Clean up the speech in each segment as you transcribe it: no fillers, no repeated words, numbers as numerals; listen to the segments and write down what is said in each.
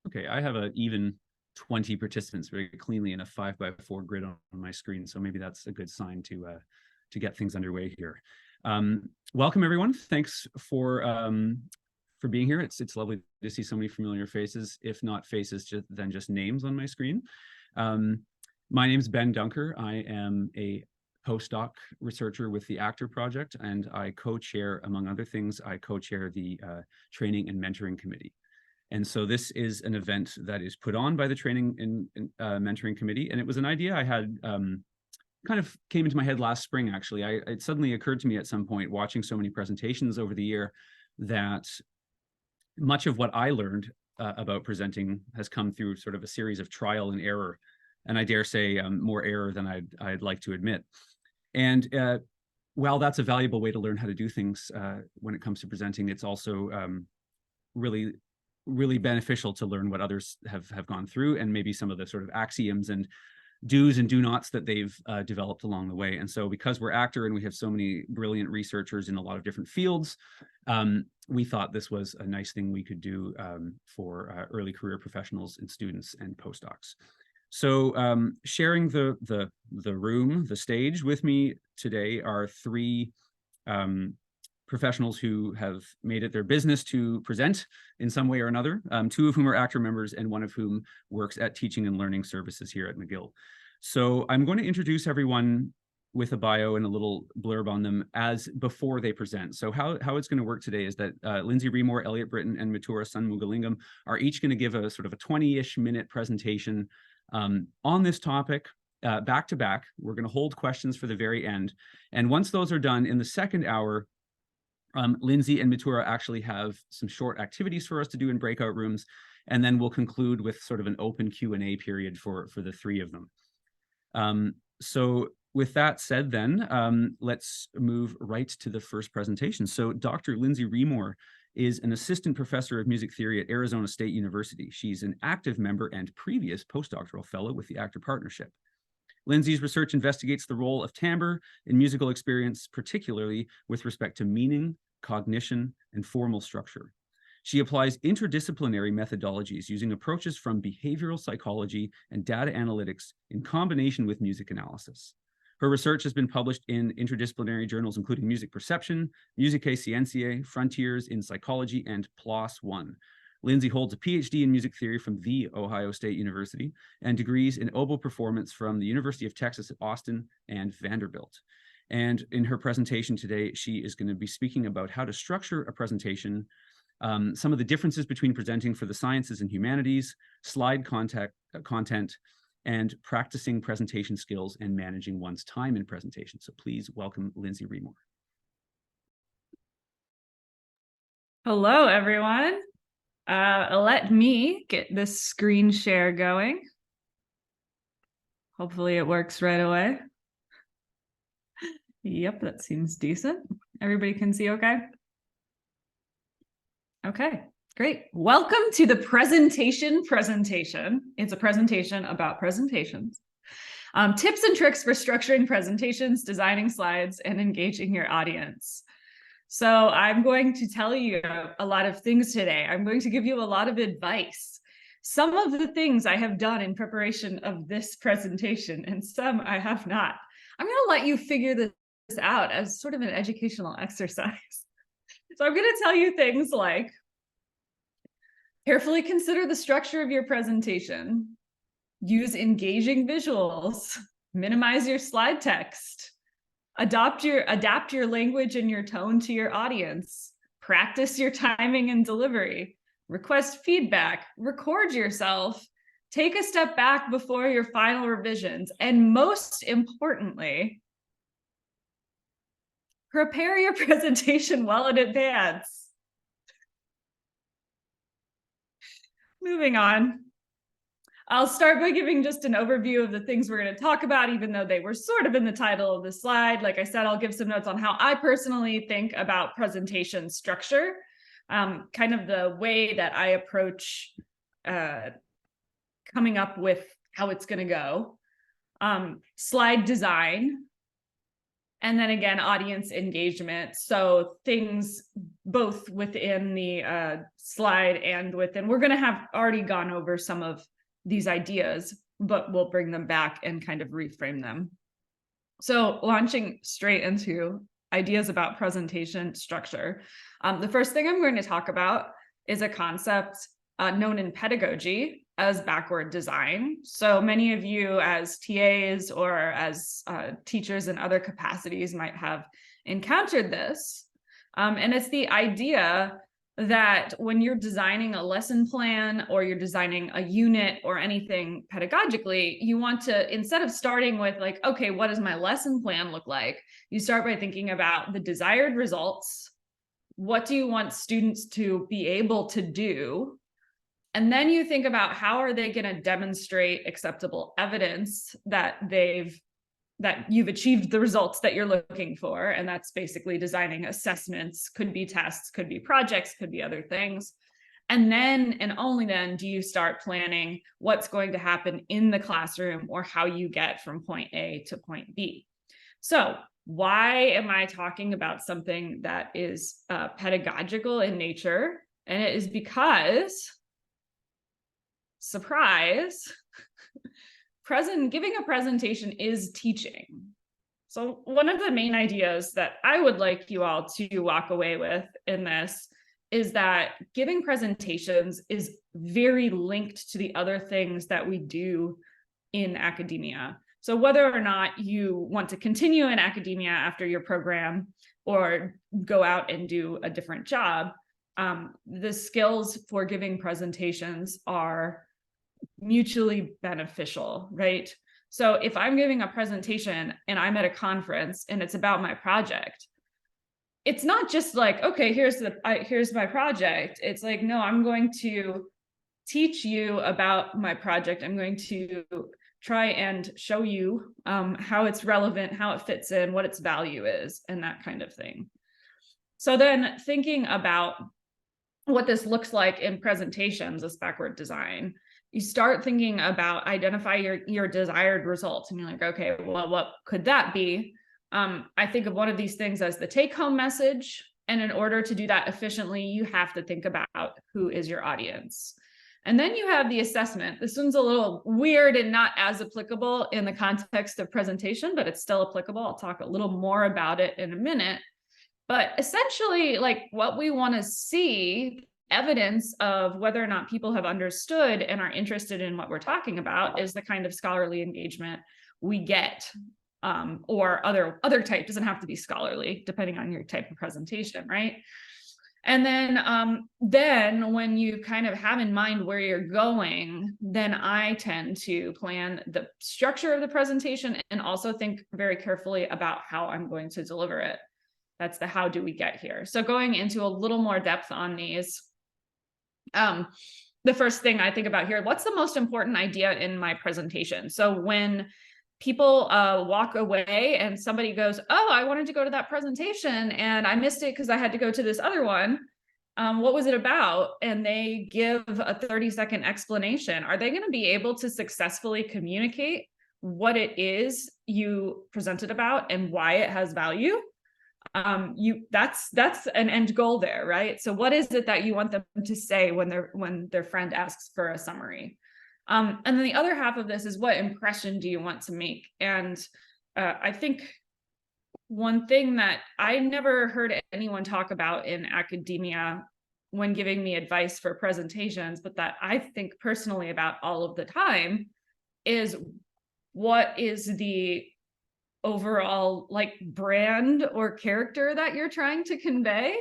Okay, I have an even 20 participants very cleanly in a 5x4 grid on my screen, so maybe that's a good sign to get things underway here. Welcome everyone. Thanks for being here. It's lovely to see so many familiar faces, if not faces, then just names on my screen. My name is Ben Dunker. I am a postdoc researcher with the ACTOR project, and I co-chair, among other things, I co-chair the Training and Mentoring Committee. And so this is an event that is put on by the Training and Mentoring Committee, and it was an idea I had kind of came into my head last spring, actually. It suddenly occurred to me at some point, watching so many presentations over the year, that much of what I learned about presenting has come through sort of a series of trial and error, and I dare say more error than I'd like to admit. And while that's a valuable way to learn how to do things when it comes to presenting, it's also really beneficial to learn what others have gone through, and maybe some of the sort of axioms and do's and do nots that they've developed along the way. And so because we're ACTOR and we have so many brilliant researchers in a lot of different fields, we thought this was a nice thing we could do for early career professionals and students and postdocs. So sharing the room, the stage with me today are three professionals who have made it their business to present in some way or another, two of whom are ACTOR members and one of whom works at Teaching and Learning Services here at McGill. So I'm going to introduce everyone with a bio and a little blurb on them as before they present. So how it's going to work today is that Lindsey Reymore, Eliot Britton, and Mithura Sanmugalingam are each going to give a sort of a 20-ish minute presentation on this topic, back to back. We're going to hold questions for the very end. And once those are done, in the second hour, Lindsey and Mithura actually have some short activities for us to do in breakout rooms, and then we'll conclude with sort of an open Q&A period for the three of them. So with that said then, let's move right to the first presentation. So Dr. Lindsey Reymore is an assistant professor of music theory at Arizona State University. She's an active member and previous postdoctoral fellow with the ACTOR Partnership. Lindsey's research investigates the role of timbre in musical experience, particularly with respect to meaning, cognition, and formal structure. She applies interdisciplinary methodologies using approaches from behavioral psychology and data analytics in combination with music analysis. Her research has been published in interdisciplinary journals, including Music Perception, Musicae Scientiae, Frontiers in Psychology, and PLOS One. Lindsey holds a PhD in music theory from The Ohio State University and degrees in oboe performance from the University of Texas at Austin and Vanderbilt. And in her presentation today, she is going to be speaking about how to structure a presentation, some of the differences between presenting for the sciences and humanities, slide content, and practicing presentation skills and managing one's time in presentation. So please welcome Lindsey Reymore. Hello, everyone. Let me get this screen share going. Hopefully it works right away. Yep, that seems decent. Everybody can see okay? Okay, great. Welcome to the presentation. It's a presentation about presentations. Tips and tricks for structuring presentations, designing slides, and engaging your audience. So I'm going to tell you a lot of things today. I'm going to give you a lot of advice. Some of the things I have done in preparation of this presentation, and some I have not. I'm going to let you figure this out as sort of an educational exercise. So I'm going to tell you things like, carefully consider the structure of your presentation, use engaging visuals, minimize your slide text, adapt your language and your tone to your audience, practice your timing and delivery, request feedback, record yourself, take a step back before your final revisions, and most importantly, prepare your presentation well in advance. Moving on. I'll start by giving just an overview of the things we're going to talk about, even though they were sort of in the title of the slide. Like I said, I'll give some notes on how I personally think about presentation structure, kind of the way that I approach coming up with how it's going to go. Slide design, And then again, audience engagement. So things both within the slide and within, we're going to have already gone over some of these ideas, but we'll bring them back and kind of reframe them. So launching straight into ideas about presentation structure. The first thing I'm going to talk about is a concept known in pedagogy as backward design. So many of you as TAs or as teachers in other capacities might have encountered this. And it's the idea that when you're designing a lesson plan or you're designing a unit or anything pedagogically, you want to, instead of starting with like, okay, what does my lesson plan look like? You start by thinking about the desired results. What do you want students to be able to do? And then you think about how are they going to demonstrate acceptable evidence that you've achieved the results that you're looking for. And that's basically designing assessments, could be tests, could be projects, could be other things. And then, and only then, do you start planning what's going to happen in the classroom or how you get from point A to point B. So why am I talking about something that is pedagogical in nature? And it is because, surprise, giving a presentation is teaching. So one of the main ideas that I would like you all to walk away with in this is that giving presentations is very linked to the other things that we do in academia. So whether or not you want to continue in academia after your program or go out and do a different job, the skills for giving presentations are mutually beneficial, right? So if I'm giving a presentation and I'm at a conference and it's about my project, it's not just like, okay, here's my project. It's like, no, I'm going to teach you about my project. I'm going to try and show you how it's relevant, how it fits in, what its value is, and that kind of thing. So then thinking about what this looks like in presentations, this backward design, you start thinking about identify your desired results. And you're like, okay, well, what could that be? I think of one of these things as the take-home message. And in order to do that efficiently, you have to think about who is your audience. And then you have the assessment. This one's a little weird and not as applicable in the context of presentation, but it's still applicable. I'll talk a little more about it in a minute. But essentially, like what we want to see, evidence of whether or not people have understood and are interested in what we're talking about, is the kind of scholarly engagement we get, or other type. Doesn't have to be scholarly, depending on your type of presentation, right? And then when you kind of have in mind where you're going, then I tend to plan the structure of the presentation and also think very carefully about how I'm going to deliver it. That's the how do we get here. So going into a little more depth on these, the first thing I think about here, what's the most important idea in my presentation? So when people walk away and somebody goes, oh, I wanted to go to that presentation and I missed it because I had to go to this other one. What was it about? And they give a 30-second explanation. Are they going to be able to successfully communicate what it is you presented about and why it has value? That's an end goal there, right? So what is it that you want them to say when their friend asks for a summary? And then the other half of this is, what impression do you want to make? And I think one thing that I never heard anyone talk about in academia when giving me advice for presentations, but that I think personally about all of the time, is what is the overall like brand or character that you're trying to convey?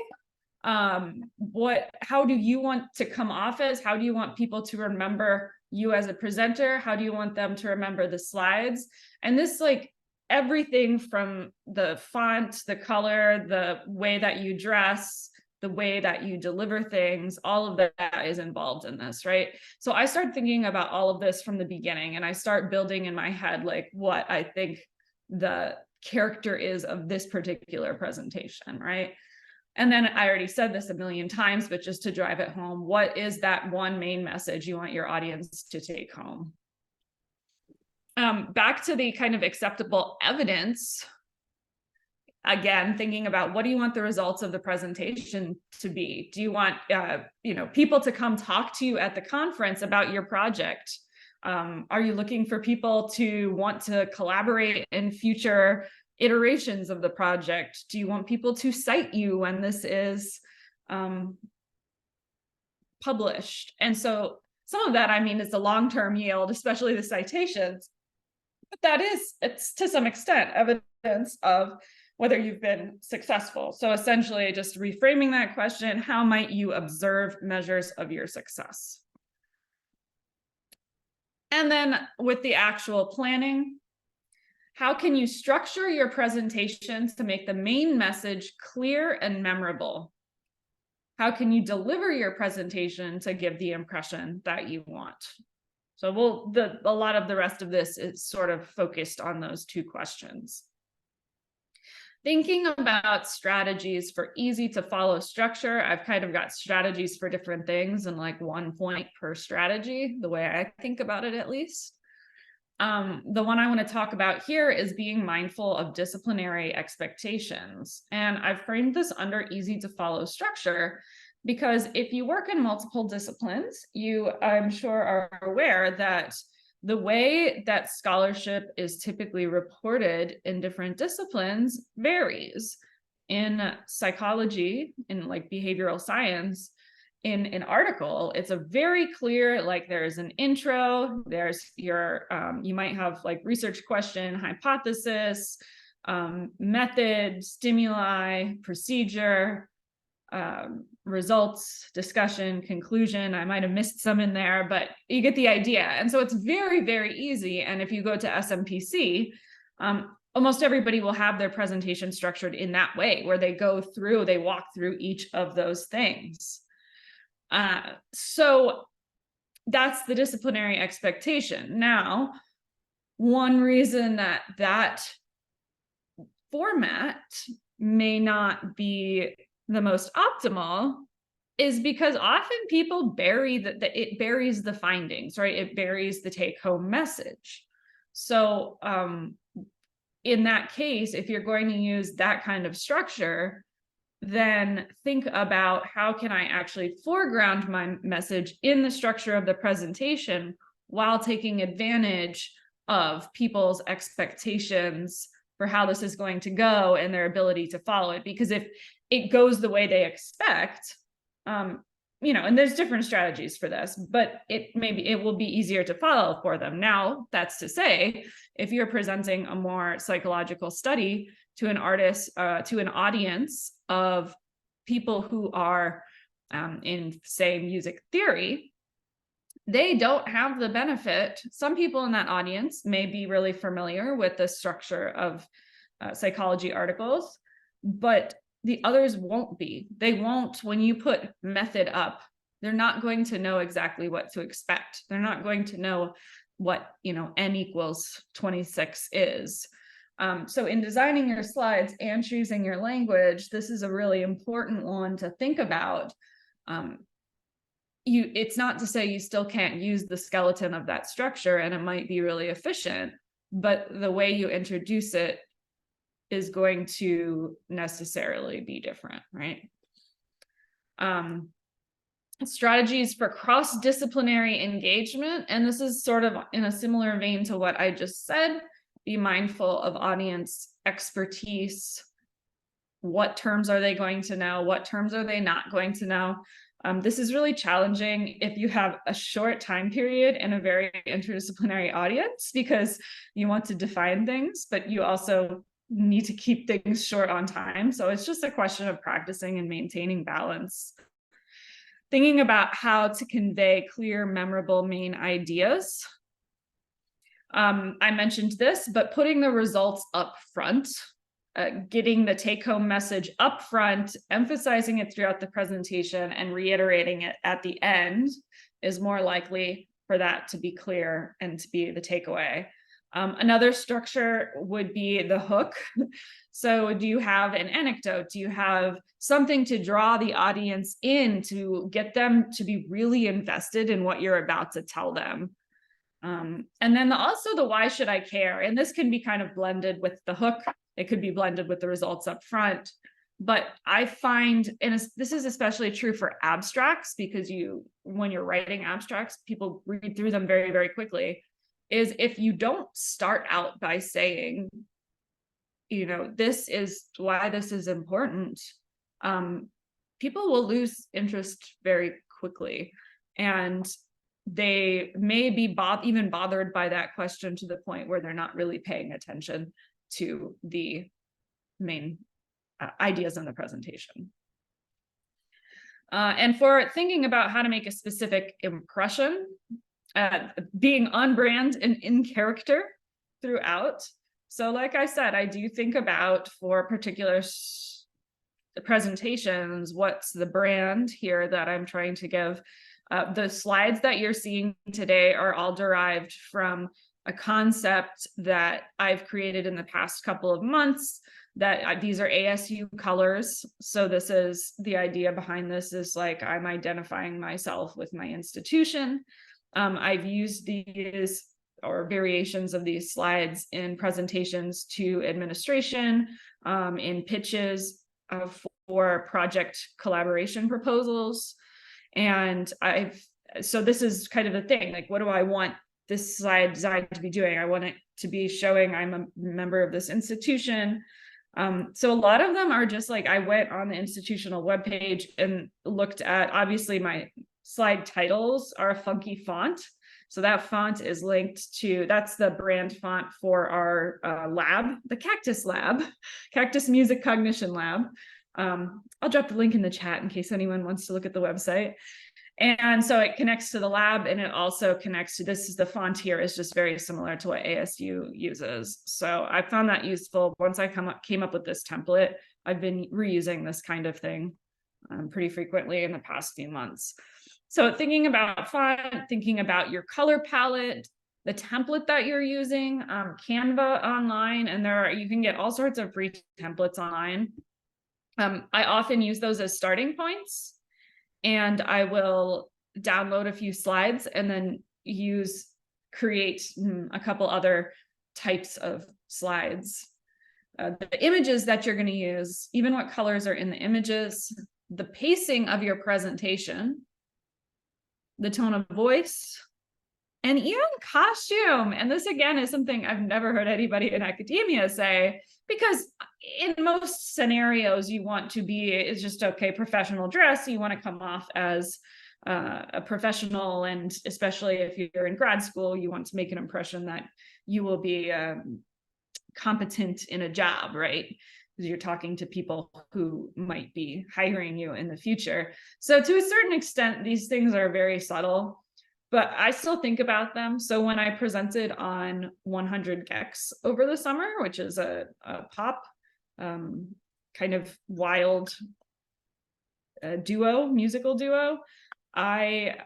How do you want to come off as? How do you want people to remember you as a presenter? How do you want them to remember the slides? And this, like, everything from the font, the color, the way that you dress, the way that you deliver things, all of that is involved in this, right? So I start thinking about all of this from the beginning, and I start building in my head like what I think the character is of this particular presentation, right? And then I already said this a million times, but just to drive it home, what is that one main message you want your audience to take home? Back to the kind of acceptable evidence. again, thinking about what do you want the results of the presentation to be? Do you want people to come talk to you at the conference about your project? Are you looking for people to want to collaborate in future iterations of the project? Do you want people to cite you when this is published? And so some of that, I mean, is the long-term yield, especially the citations, but it's to some extent evidence of whether you've been successful. So essentially just reframing that question, how might you observe measures of your success? And then with the actual planning, how can you structure your presentations to make the main message clear and memorable? How can you deliver your presentation to give the impression that you want? So a lot of the rest of this is sort of focused on those two questions. Thinking about strategies for easy to follow structure, I've kind of got strategies for different things and like 1 point per strategy, the way I think about it at least. The one I want to talk about here is being mindful of disciplinary expectations. And I've framed this under easy to follow structure because if you work in multiple disciplines, you, I'm sure, are aware that the way that scholarship is typically reported in different disciplines varies. In psychology, in like behavioral science, in an article, it's a very clear, like there's an intro, there's your, you might have like research question, hypothesis, method, stimuli, procedure, results, discussion, conclusion. I might have missed some in there, but you get the idea. And so it's very, very easy. And if you go to SMPC, almost everybody will have their presentation structured in that way, where they walk through each of those things. So that's the disciplinary expectation. Now, one reason that format may not be the most optimal is because often people it buries the findings, right? It buries the take-home message. So in that case, if you're going to use that kind of structure, then think about how can I actually foreground my message in the structure of the presentation while taking advantage of people's expectations for how this is going to go and their ability to follow it. Because if it goes the way they expect, and there's different strategies for this, but it will be easier to follow for them. Now, that's to say, if you're presenting a more psychological study to an audience of people who are in, say, music theory, they don't have the benefit. Some people in that audience may be really familiar with the structure of psychology articles, but the others won't be. They won't, when you put method up, they're not going to know exactly what to expect. They're not going to know what, n equals 26 is. So in designing your slides and choosing your language, this is a really important one to think about. It's not to say you still can't use the skeleton of that structure and it might be really efficient, but the way you introduce it is going to necessarily be different, right? Strategies for cross-disciplinary engagement, and this is sort of in a similar vein to what I just said. Be mindful of audience expertise. What terms are they going to know? What terms are they not going to know? This is really challenging if you have a short time period and a very interdisciplinary audience, because you want to define things, but you also need to keep things short on time. So it's just a question of practicing and maintaining balance. Thinking about how to convey clear, memorable main ideas. I mentioned this, but putting the results up front, getting the take-home message up front, emphasizing it throughout the presentation and reiterating it at the end is more likely for that to be clear and to be the takeaway. Another structure would be the hook. So do you have an anecdote? Do you have something to draw the audience in to get them to be really invested in what you're about to tell them? And then also the why should I care? And this can be kind of blended with the hook It could be blended with the results up front. But I find, and this is especially true for abstracts, because when you're writing abstracts, people read through them very, very quickly, is if you don't start out by saying, this is why this is important, people will lose interest very quickly. And they may be even bothered by that question to the point where they're not really paying attention to the main ideas in the presentation. And for thinking about how to make a specific impression, being on brand and in character throughout. So like I said, I do think about, for particular presentations, what's the brand here that I'm trying to give. The slides that you're seeing today are all derived from a concept that I've created in the past couple of months, that these are ASU colors. So this is the idea behind this, is like, I'm identifying myself with my institution. I've used these or variations of these slides in presentations to administration, in pitches for project collaboration proposals. And so this is kind of the thing, like, what do I want this slide designed to be doing? I want it to be showing I'm a member of this institution. So a lot of them are just like, I went on the institutional webpage and looked at, obviously my slide titles are a funky font. So that font is linked to, that's the brand font for our lab, the Cactus Lab, Cactus Music Cognition Lab. I'll drop the link in the chat in case anyone wants to look at the website. And so it connects to the lab, and it also connects to, this is the font here is just very similar to what ASU uses. So I found that useful. Once I came up with this template, I've been reusing this kind of thing pretty frequently in the past few months. So thinking about font, thinking about your color palette, the template that you're using, Canva online, and you can get all sorts of free templates online. I often use those as starting points, and I will download a few slides and then create a couple other types of slides. The images that you're going to use, even what colors are in the images, the pacing of your presentation, the tone of voice, and even costume. And this, again, is something I've never heard anybody in academia say, because in most scenarios, you want to be, it's just okay, professional dress. You want to come off as a professional. And especially if you're in grad school, you want to make an impression that you will be competent in a job, right? Because you're talking to people who might be hiring you in the future. So to a certain extent, these things are very subtle, but I still think about them. So when I presented on 100 gecs over the summer, which is a pop kind of wild musical duo, I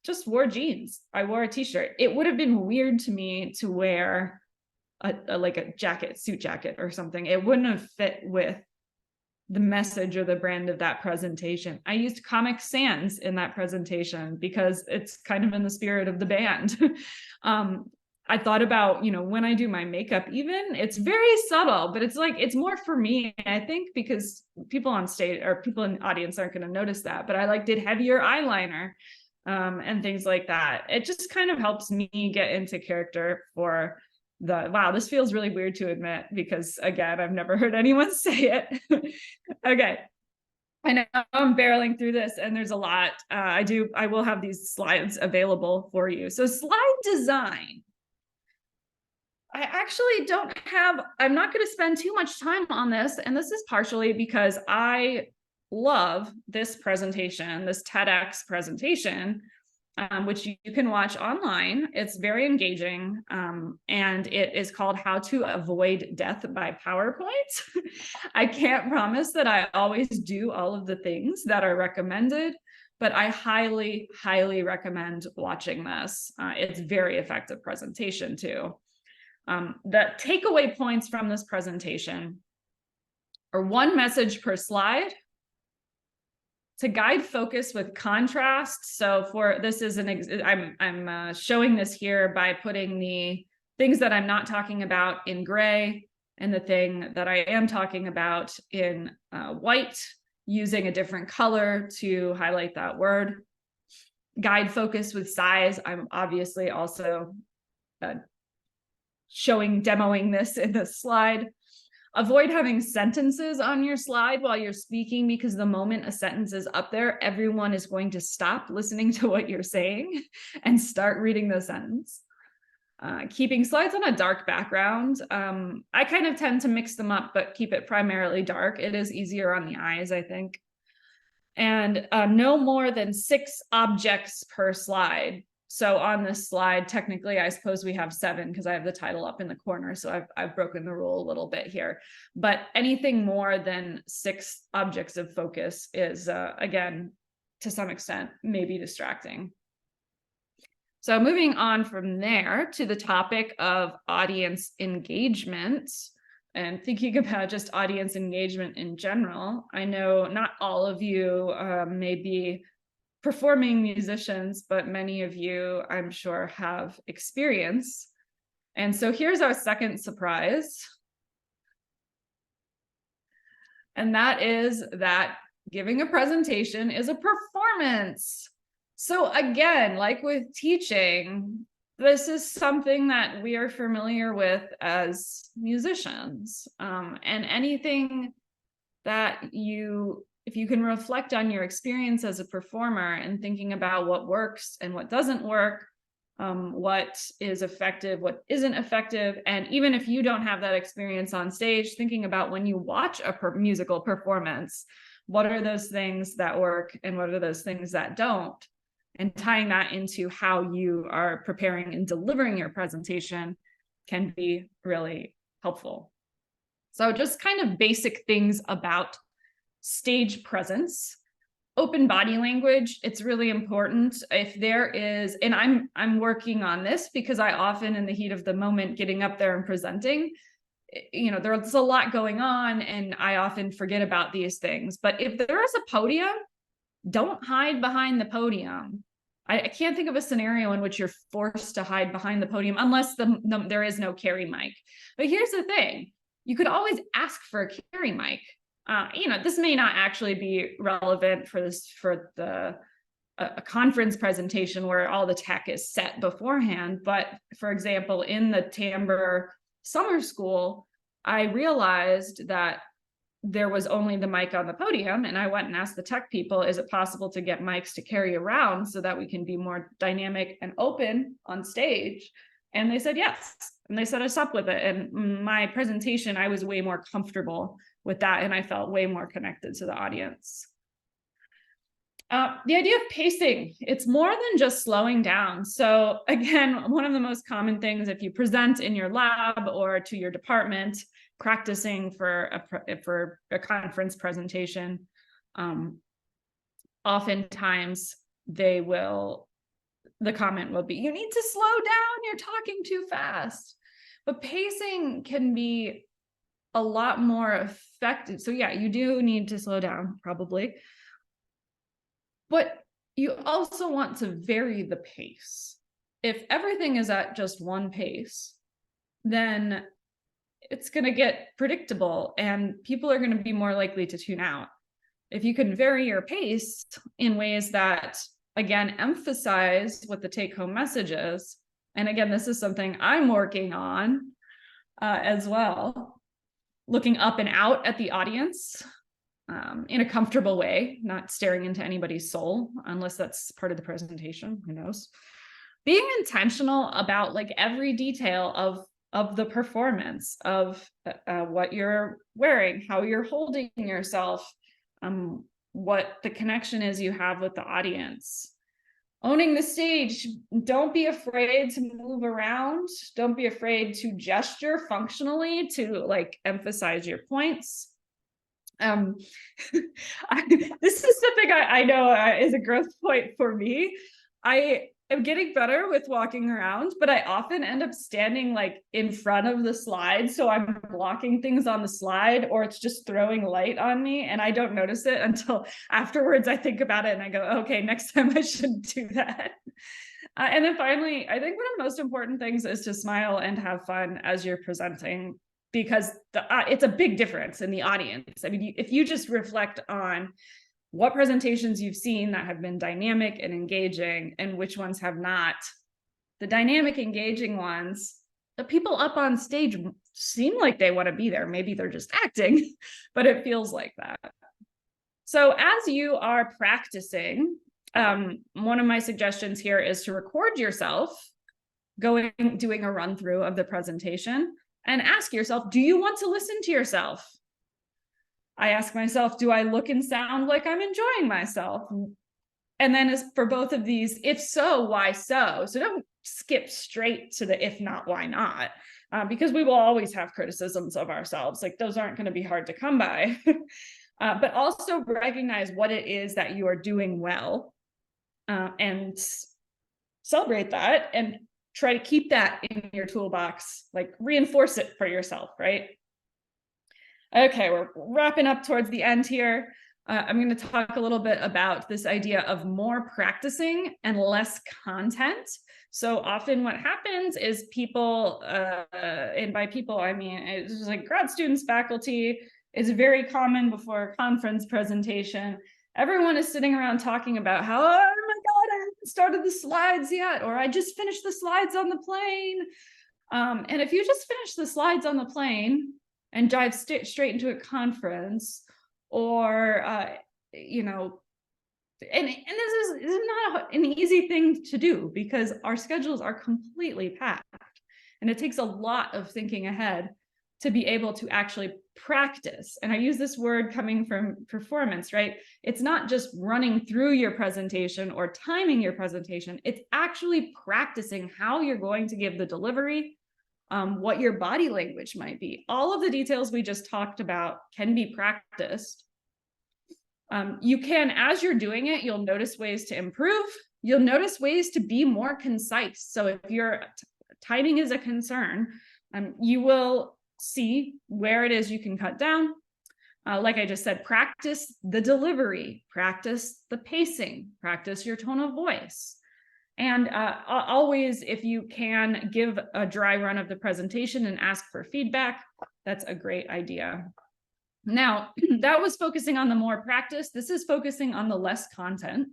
just wore jeans. I wore a t-shirt. It would have been weird to me to wear like a suit jacket or something. It wouldn't have fit with the message or the brand of that presentation. I used Comic Sans in that presentation because it's kind of in the spirit of the band. I thought about, when I do my makeup, even, it's very subtle, but it's like, it's more for me, I think, because people on stage or people in the audience aren't going to notice that, but I did heavier eyeliner and things like that. It just kind of helps me get into character for wow, this feels really weird to admit, because again, I've never heard anyone say it. Okay. I know I'm barreling through this, and there's a lot. I will have these slides available for you. So slide design. I actually I'm not going to spend too much time on this. And this is partially because I love this presentation, this TEDx presentation, which you can watch online. It's very engaging, and it is called How to Avoid Death by PowerPoint. I can't promise that I always do all of the things that are recommended, but I highly, highly recommend watching this. It's very effective presentation too. The takeaway points from this presentation are one message per slide, to guide focus with contrast. So this is I'm showing this here by putting the things that I'm not talking about in gray And the thing that I am talking about in white, using a different color to highlight that word. Guide focus with size. I'm obviously also demoing this in the slide. Avoid having sentences on your slide while you're speaking, because the moment a sentence is up there, everyone is going to stop listening to what you're saying and start reading the sentence. Keeping slides on a dark background. I kind of tend to mix them up, but keep it primarily dark. It is easier on the eyes, I think. And no more than 6 objects per slide. So on this slide, technically, I suppose we have 7 because I have the title up in the corner. So I've broken the rule a little bit here. But anything more than 6 objects of focus is, again, to some extent, maybe distracting. So moving on from there to the topic of audience engagement and thinking about just audience engagement in general. I know not all of you may be performing musicians, but many of you, I'm sure, have experience. And so here's our second surprise. And that is that giving a presentation is a performance. So again, like with teaching, this is something that we are familiar with as musicians. And anything that if you can reflect on your experience as a performer and thinking about what works and what doesn't work, what is effective, what isn't effective, and even if you don't have that experience on stage, thinking about when you watch a musical performance, what are those things that work and what are those things that don't? And tying that into how you are preparing and delivering your presentation can be really helpful. So just kind of basic things about stage presence. Open body language, it's really important. If there is, and I'm working on this because I often, in the heat of the moment, getting up there and presenting, there's a lot going on and I often forget about these things. But if there is a podium, don't hide behind the podium. I can't think of a scenario in which you're forced to hide behind the podium unless there is no carry mic. But here's the thing, you could always ask for a carry mic. This may not actually be relevant for a conference presentation where all the tech is set beforehand. But for example, in the Timbre summer school, I realized that there was only the mic on the podium, and I went and asked the tech people, is it possible to get mics to carry around so that we can be more dynamic and open on stage? And they said yes, and they set us up with it. And my presentation, I was way more comfortable with that, and I felt way more connected to the audience. The idea of pacing, it's more than just slowing down. So again, one of the most common things, if you present in your lab or to your department, practicing for a conference presentation, oftentimes the comment will be, you need to slow down, you're talking too fast. But pacing can be a lot more effective. So yeah, you do need to slow down probably, but you also want to vary the pace. If everything is at just one pace, then it's going to get predictable and people are going to be more likely to tune out. If you can vary your pace in ways that, again, emphasize what the take-home message is, and again, this is something I'm working on as well, looking up and out at the audience in a comfortable way, not staring into anybody's soul, unless that's part of the presentation, who knows. Being intentional about like every detail of the performance, of what you're wearing, how you're holding yourself, what the connection is you have with the audience. Owning the stage, don't be afraid to move around. Don't be afraid to gesture functionally to like emphasize your points. This is something I know is a growth point for me. I'm getting better with walking around, but I often end up standing like in front of the slide. So I'm blocking things on the slide, or it's just throwing light on me and I don't notice it until afterwards I think about it and I go, okay, next time I shouldn't do that. And then finally, I think one of the most important things is to smile and have fun as you're presenting. because it's a big difference in the audience. I mean, if you just reflect on what presentations you've seen that have been dynamic and engaging and which ones have not, the dynamic, engaging ones, the people up on stage seem like they want to be there. Maybe they're just acting, but it feels like that. So as you are practicing, one of my suggestions here is to record yourself doing a run through of the presentation and ask yourself, do you want to listen to yourself? I ask myself, do I look and sound like I'm enjoying myself? And then as for both of these, if so, why so? So don't skip straight to the if not, why not? Because we will always have criticisms of ourselves. Like those aren't going to be hard to come by. But also recognize what it is that you are doing well, and celebrate that and try to keep that in your toolbox, like reinforce it for yourself, right? Okay, we're wrapping up towards the end here. I'm going to talk a little bit about this idea of more practicing and less content. So often what happens is people, and by people, I mean, it's like grad students, faculty, it's very common before a conference presentation. Everyone is sitting around talking about how, oh my God, I haven't started the slides yet, or I just finished the slides on the plane. And if you just finish the slides on the plane and dive straight into a conference, or, you know, and this is not an easy thing to do because our schedules are completely packed. And it takes a lot of thinking ahead to be able to actually practice. And I use this word coming from performance, right? It's not just running through your presentation or timing your presentation. It's actually practicing how you're going to give the delivery, what your body language might be. All of the details we just talked about can be practiced. You can, as you're doing it, you'll notice ways to improve. You'll notice ways to be more concise. So if your timing is a concern, you will see where it is you can cut down. Like I just said, practice the delivery, practice the pacing, practice your tone of voice. And always, if you can, give a dry run of the presentation and ask for feedback. That's a great idea. Now, that was focusing on the more practice. This is focusing on the less content.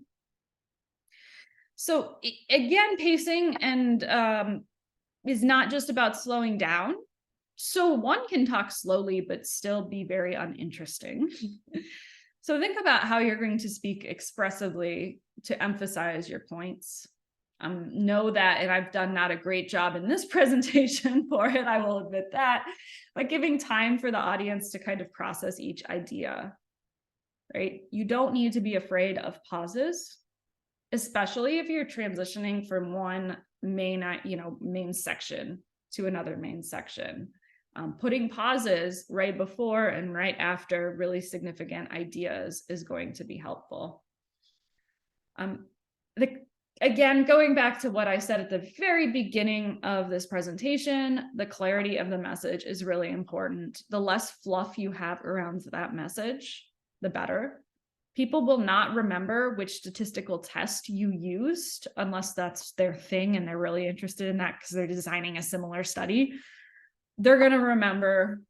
So again, pacing and is not just about slowing down. So one can talk slowly, but still be very uninteresting. So think about how you're going to speak expressively to emphasize your points. Know that, and I've done not a great job in this presentation for it, I will admit that, but giving time for the audience to kind of process each idea, right? You don't need to be afraid of pauses, especially if you're transitioning from one main section to another main section. Putting pauses right before and right after really significant ideas is going to be helpful. Again, going back to what I said at the very beginning of this presentation, the clarity of the message is really important. The less fluff you have around that message, the better. People will not remember which statistical test you used unless that's their thing and they're really interested in that because they're designing a similar study. They're going to remember,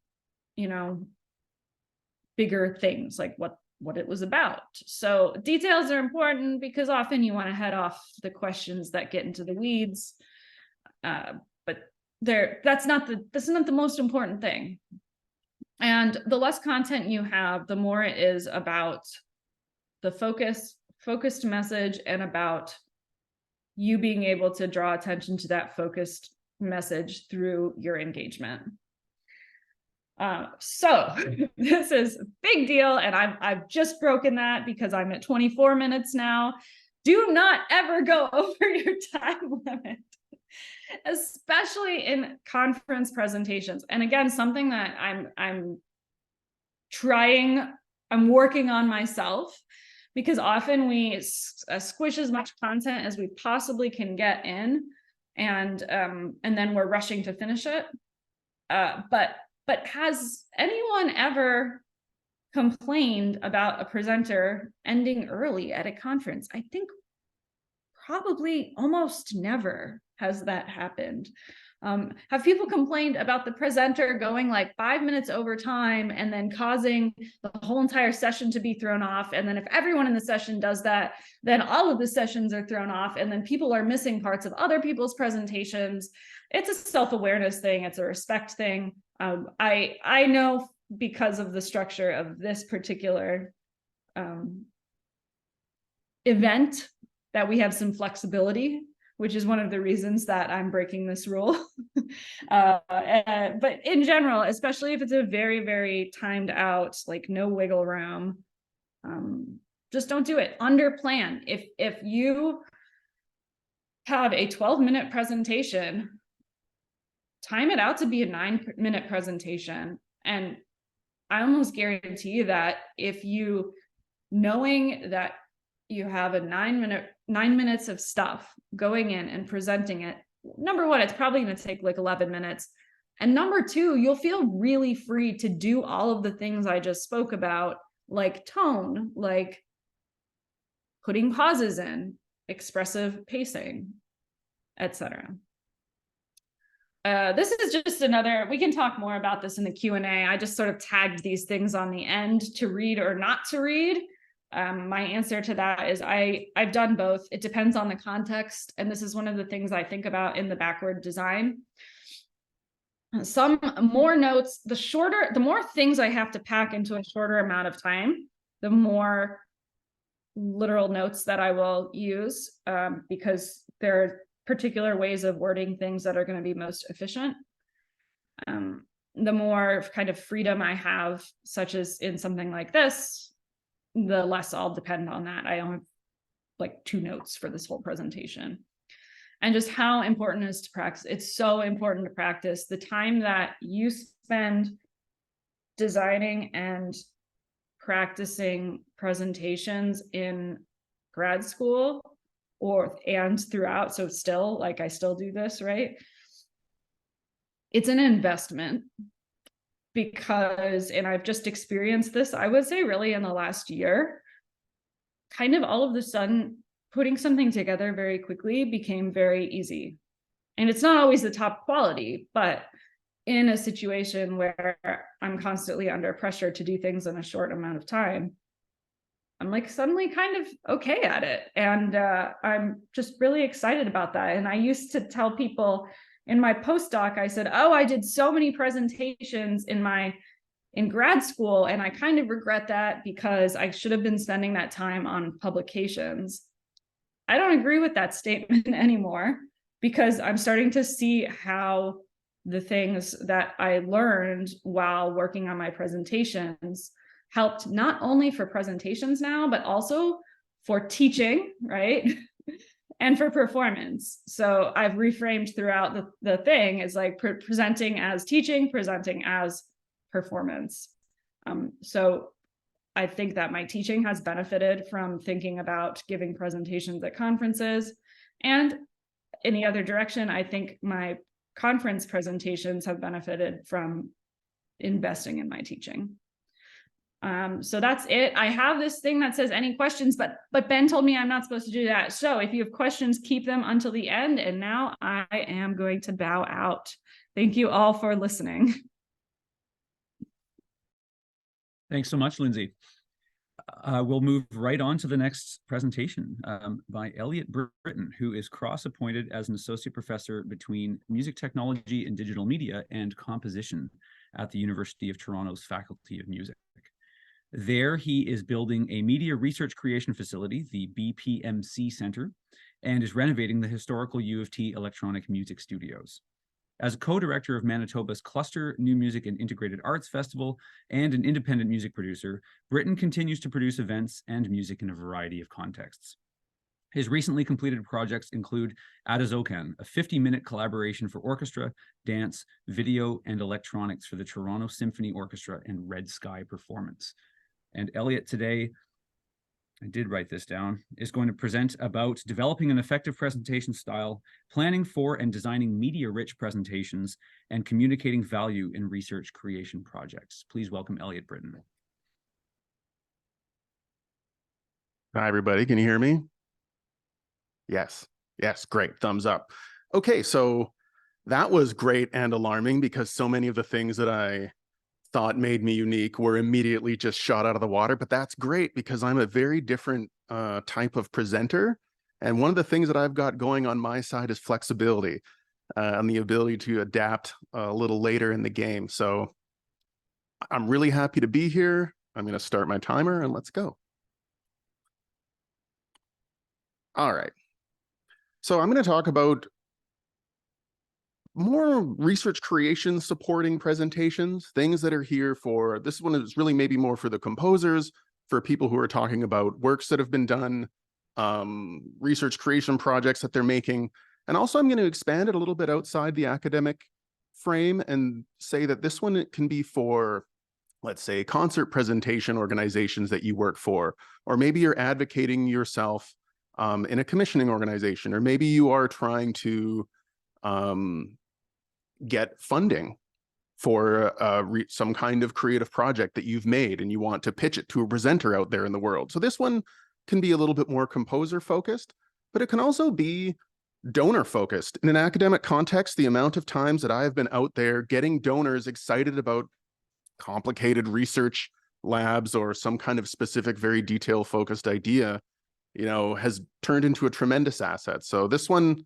bigger things like what it was about. So details are important because often you want to head off the questions that get into the weeds. But that's not the most important thing. And the less content you have, the more it is about the focused message and about you being able to draw attention to that focused message through your engagement. So this is a big deal, and I've just broken that because I'm at 24 minutes now. Do not ever go over your time limit, especially in conference presentations. And again, something that I'm working on myself, because often we squish as much content as we possibly can get in, and then we're rushing to finish it. But has anyone ever complained about a presenter ending early at a conference? I think probably almost never has that happened. Have people complained about the presenter going like 5 minutes over time and then causing the whole entire session to be thrown off? And then if everyone in the session does that, then all of the sessions are thrown off, and then people are missing parts of other people's presentations. It's a self-awareness thing. It's a respect thing. I know because of the structure of this particular event that we have some flexibility, which is one of the reasons that I'm breaking this rule. But in general, especially if it's a very, very timed out, like no wiggle room, just don't do it. Under plan. If you have a 12-minute presentation, time it out to be a 9-minute presentation. And I almost guarantee you that if you, knowing that you have a 9 minutes of stuff going in and presenting it, number one, it's probably going to take like 11 minutes. And number two, you'll feel really free to do all of the things I just spoke about, like tone, like putting pauses in, expressive pacing, etc. This is just another, we can talk more about this in the Q&A. I just sort of tagged these things on the end to read or not to read. My answer to that is I've done both. It depends on the context. And this is one of the things I think about in the backward design. Some more notes, the more things I have to pack into a shorter amount of time, the more literal notes that I will use, because there are particular ways of wording things that are going to be most efficient. The more kind of freedom I have, such as in something like this, the less I'll depend on that. I only have like 2 notes for this whole presentation. And just how important it is to practice. It's so important to practice. The time that you spend designing and practicing presentations in grad school and throughout, so still, like I still do this, right? It's an investment. Because, and I've just experienced this, I would say really in the last year, kind of all of a sudden putting something together very quickly became very easy. And it's not always the top quality, but in a situation where I'm constantly under pressure to do things in a short amount of time, I'm like suddenly kind of okay at it. And I'm just really excited about that. And I used to tell people in my postdoc, I said, oh, I did so many presentations in grad school, and I kind of regret that because I should have been spending that time on publications. I don't agree with that statement anymore, because I'm starting to see how the things that I learned while working on my presentations helped not only for presentations now, but also for teaching, right? And for performance. So I've reframed throughout the thing is like presenting as teaching, presenting as performance. So I think that my teaching has benefited from thinking about giving presentations at conferences. And in the other direction, I think my conference presentations have benefited from investing in my teaching. So that's it. I have this thing that says any questions, but Ben told me I'm not supposed to do that. So if you have questions, keep them until the end. And now I am going to bow out. Thank you all for listening. Thanks so much, Lindsey. We'll move right on to the next presentation by Eliot Britton, who is cross-appointed as an associate professor between music technology and digital media and composition at the University of Toronto's Faculty of Music. There, he is building a media research creation facility, the BPMC Center, and is renovating the historical U of T Electronic Music Studios. As a co-director of Manitoba's Cluster New Music and Integrated Arts Festival and an independent music producer, Britton continues to produce events and music in a variety of contexts. His recently completed projects include Adazokan, a 50-minute collaboration for orchestra, dance, video, and electronics for the Toronto Symphony Orchestra and Red Sky Performance. And Eliot today, I did write this down, is going to present about developing an effective presentation style, planning for and designing media-rich presentations, and communicating value in research creation projects. Please welcome Eliot Britton. Hi, everybody. Can you hear me? Yes. Yes. Great. Thumbs up. Okay. So That was great and alarming because so many of the things that I thought made me unique were immediately just shot out of the water. But that's great because I'm a very different type of presenter. And one of the things that I've got going on my side is flexibility and the ability to adapt a little later in the game. So I'm really happy to be here. I'm going to start my timer and let's go. All right. So I'm going to talk about more research creation supporting presentations, things that are here for, this one is really maybe more for the composers, for people who are talking about works that have been done, research creation projects that they're making. And also I'm going to expand it a little bit outside the academic frame and say that this one can be for, let's say, concert presentation organizations that you work for, or maybe you're advocating yourself in a commissioning organization, or maybe you are trying to get funding for some kind of creative project that you've made and you want to pitch it to a presenter out there in the world. So this one can be a little bit more composer focused, but it can also be donor focused. In an academic context, the amount of times that I have been out there getting donors excited about complicated research labs or some kind of specific, very detail focused idea, has turned into a tremendous asset. So this one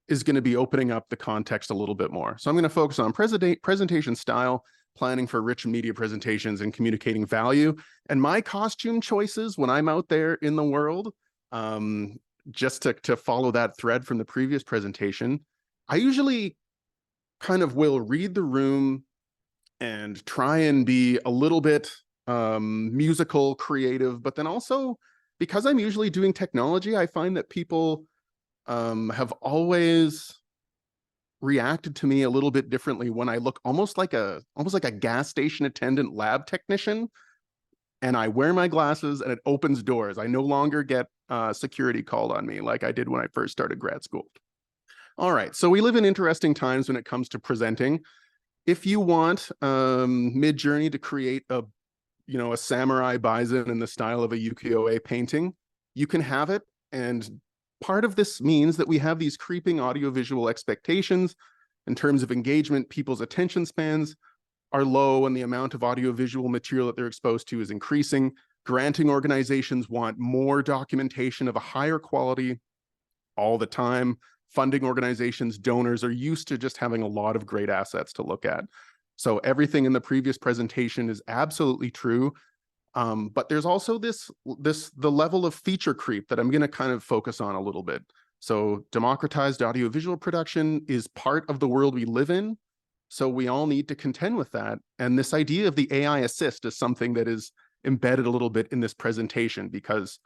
is going to be opening up the context a little bit more. So I'm going to focus on presentation style, planning for rich media presentations, and communicating value. And my costume choices when I'm out there in the world, just to follow that thread from the previous presentation, I usually kind of will read the room and try and be a little bit musical, creative, but then also, because I'm usually doing technology, I find that people have always reacted to me a little bit differently when I look almost like a gas station attendant lab technician, and I wear my glasses and it opens doors. I no longer get security called on me like I did when I first started grad school. All right, so we live in interesting times when it comes to presenting. If you want Midjourney to create a samurai bison in the style of a ukiyo-e painting, you can have it. And part of this means that we have these creeping audiovisual expectations in terms of engagement. People's attention spans are low and the amount of audiovisual material that they're exposed to is increasing. Granting organizations want more documentation of a higher quality all the time. Funding organizations, donors are used to just having a lot of great assets to look at. So everything in the previous presentation is absolutely true. But there's also the level of feature creep that I'm going to kind of focus on a little bit. So democratized audiovisual production is part of the world we live in. So we all need to contend with that. And this idea of the AI assist is something that is embedded a little bit in this presentation, because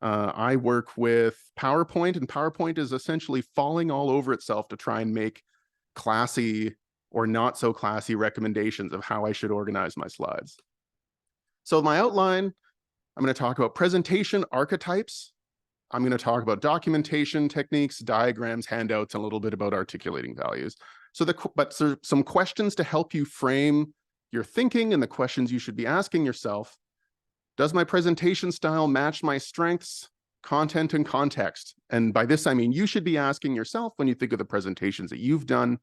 I work with PowerPoint, and PowerPoint is essentially falling all over itself to try and make classy or not so classy recommendations of how I should organize my slides. So my outline, I'm going to talk about presentation archetypes. I'm going to talk about documentation techniques, diagrams, handouts, and a little bit about articulating values. So some questions to help you frame your thinking and the questions you should be asking yourself. Does my presentation style match my strengths, content, and context? And by this, I mean, you should be asking yourself when you think of the presentations that you've done,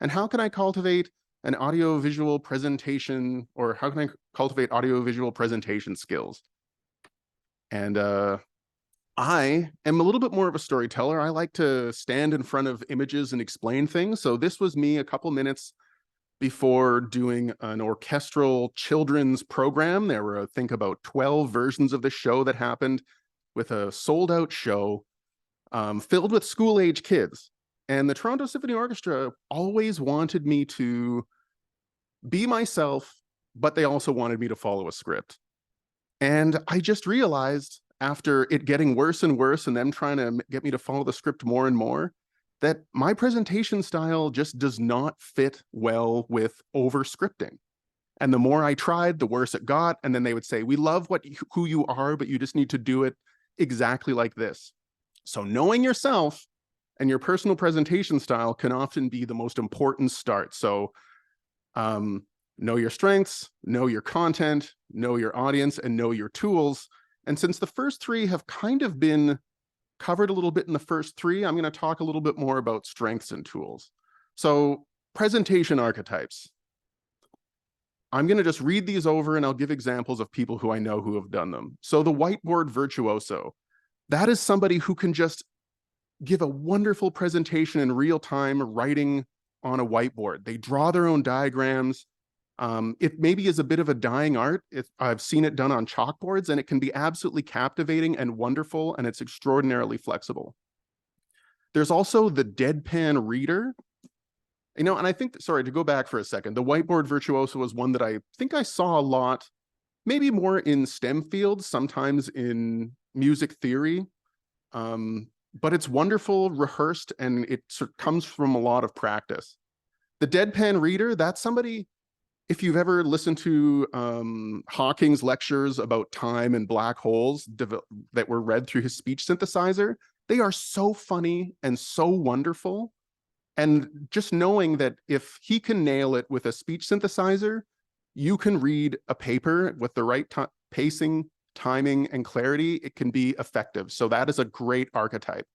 and how can I cultivate an audiovisual presentation, or how can I cultivate audiovisual presentation skills? And I am a little bit more of a storyteller. I like to stand in front of images and explain things. So this was me a couple minutes before doing an orchestral children's program. There were, I think, about 12 versions of the show that happened, with a sold-out show filled with school-age kids. And the Toronto Symphony Orchestra always wanted me to be myself, but they also wanted me to follow a script. And I just realized, after it getting worse and worse and them trying to get me to follow the script more and more, that my presentation style just does not fit well with over scripting. And the more I tried, the worse it got. And then they would say, we love who you are, but you just need to do it exactly like this. So knowing yourself and your personal presentation style can often be the most important start. So know your strengths, know your content, know your audience, and know your tools. And since the first three have kind of been covered a little bit in the first three, I'm going to talk a little bit more about strengths and tools. So presentation archetypes. I'm going to just read these over and I'll give examples of people who I know who have done them. So the whiteboard virtuoso, that is somebody who can just give a wonderful presentation in real time, writing on a whiteboard. They draw their own diagrams. It maybe is a bit of a dying art. I've seen it done on chalkboards, and it can be absolutely captivating and wonderful, and it's extraordinarily flexible. There's also the deadpan reader. And I think, sorry, to go back for a second, the whiteboard virtuoso was one that I think I saw a lot, maybe more in STEM fields, sometimes in music theory. But it's wonderful, rehearsed, and it sort of comes from a lot of practice. The deadpan reader, that's somebody, if you've ever listened to Hawking's lectures about time and black holes that were read through his speech synthesizer, they are so funny and so wonderful. And just knowing that if he can nail it with a speech synthesizer, you can read a paper with the right pacing, timing, and clarity, it can be effective. So that is a great archetype.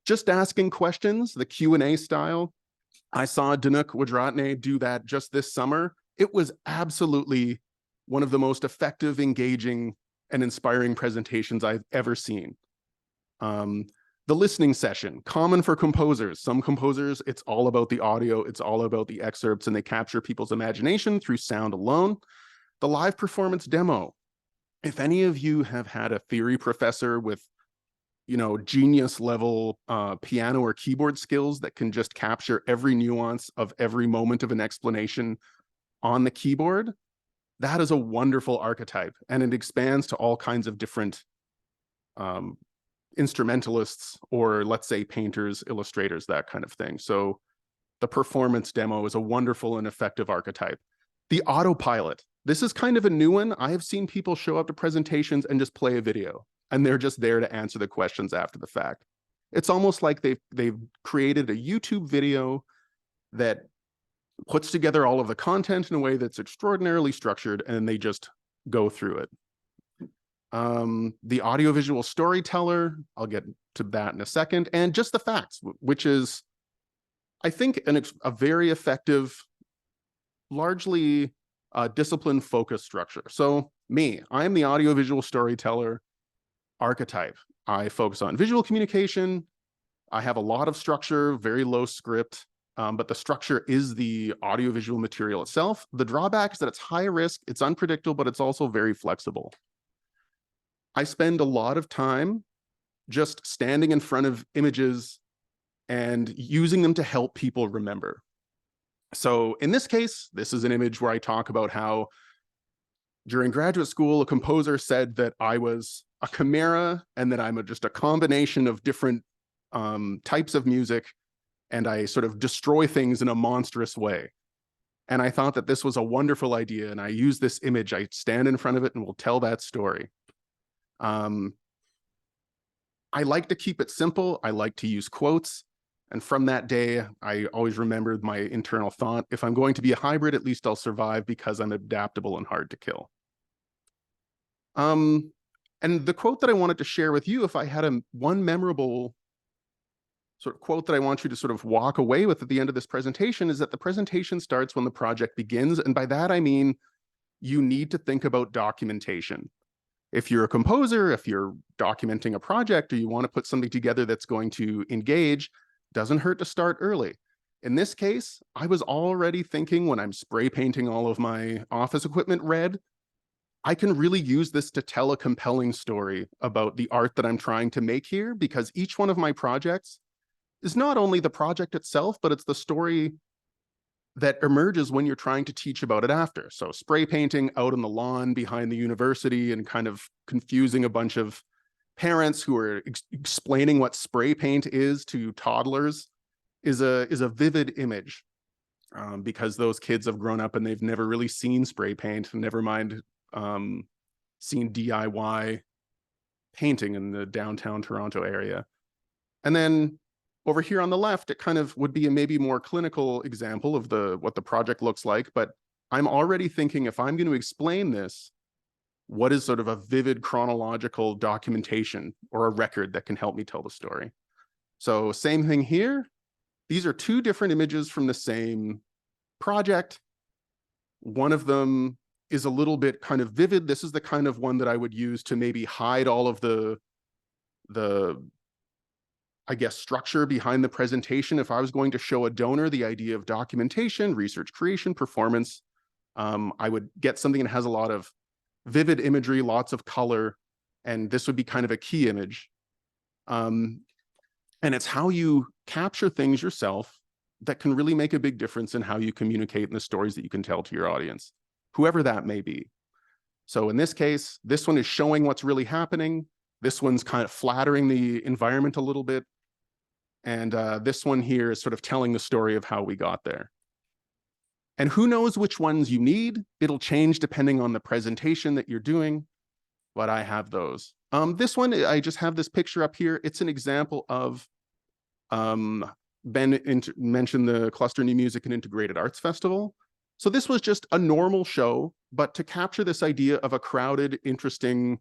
Just asking questions, the Q&A style. I saw Danuk Wadratne do that just this summer. It was absolutely one of the most effective, engaging, and inspiring presentations I've ever seen. The listening session, common for composers. Some composers, it's all about the audio, it's all about the excerpts, and they capture people's imagination through sound alone. The live performance demo. If any of you have had a theory professor with, genius level piano or keyboard skills that can just capture every nuance of every moment of an explanation on the keyboard, that is a wonderful archetype, and it expands to all kinds of different instrumentalists, or let's say painters, illustrators, that kind of thing. So the performance demo is a wonderful and effective archetype. The autopilot. This is kind of a new one. I have seen people show up to presentations and just play a video, and they're just there to answer the questions after the fact. It's almost like they've created a YouTube video that puts together all of the content in a way that's extraordinarily structured, and they just go through it. The audiovisual storyteller, I'll get to that in a second, and just the facts, which is, I think, a very effective, largely discipline-focused structure. So I'm the audiovisual storyteller archetype. I focus on visual communication. I have a lot of structure, very low script, but the structure is the audiovisual material itself. The drawback is that it's high risk, it's unpredictable, but it's also very flexible. I spend a lot of time just standing in front of images and using them to help people remember. So in this case, this is an image where I talk about how during graduate school, a composer said that I was a chimera and that I'm just a combination of different types of music, and I sort of destroy things in a monstrous way. And I thought that this was a wonderful idea, and I use this image. I stand in front of it and will tell that story. I like to keep it simple. I like to use quotes. And from that day, I always remembered my internal thought: if I'm going to be a hybrid, at least I'll survive because I'm adaptable and hard to kill. And the quote that I wanted to share with you, if I had one memorable sort of quote that I want you to sort of walk away with at the end of this presentation, is that the presentation starts when the project begins. And by that, I mean, you need to think about documentation. If you're a composer, if you're documenting a project, or you want to put something together that's going to engage, doesn't hurt to start early. In this case, I was already thinking, when I'm spray painting all of my office equipment red, I can really use this to tell a compelling story about the art that I'm trying to make here, because each one of my projects is not only the project itself, but it's the story that emerges when you're trying to teach about it after. So spray painting out on the lawn behind the university and kind of confusing a bunch of parents who are explaining what spray paint is to toddlers is a vivid image, because those kids have grown up and they've never really seen spray paint, never mind seen DIY painting in the downtown Toronto area. And then over here on the left, it kind of would be a maybe more clinical example of what the project looks like, but I'm already thinking, if I'm going to explain this, what is sort of a vivid chronological documentation or a record that can help me tell the story? So same thing here. These are two different images from the same project. One of them is a little bit kind of vivid. This is the kind of one that I would use to maybe hide all of the I guess, structure behind the presentation. If I was going to show a donor the idea of documentation, research creation, performance, I would get something that has a lot of vivid imagery, lots of color, and this would be kind of a key image. And it's how you capture things yourself that can really make a big difference in how you communicate and the stories that you can tell to your audience, whoever that may be. So in this case, this one is showing what's really happening. This one's kind of flattering the environment a little bit. And this one here is sort of telling the story of how we got there. And who knows which ones you need? It'll change depending on the presentation that you're doing, but I have those. This one, I just have this picture up here. It's an example of, Ben mentioned the Cluster New Music and Integrated Arts Festival. So this was just a normal show, but to capture this idea of a crowded, interesting,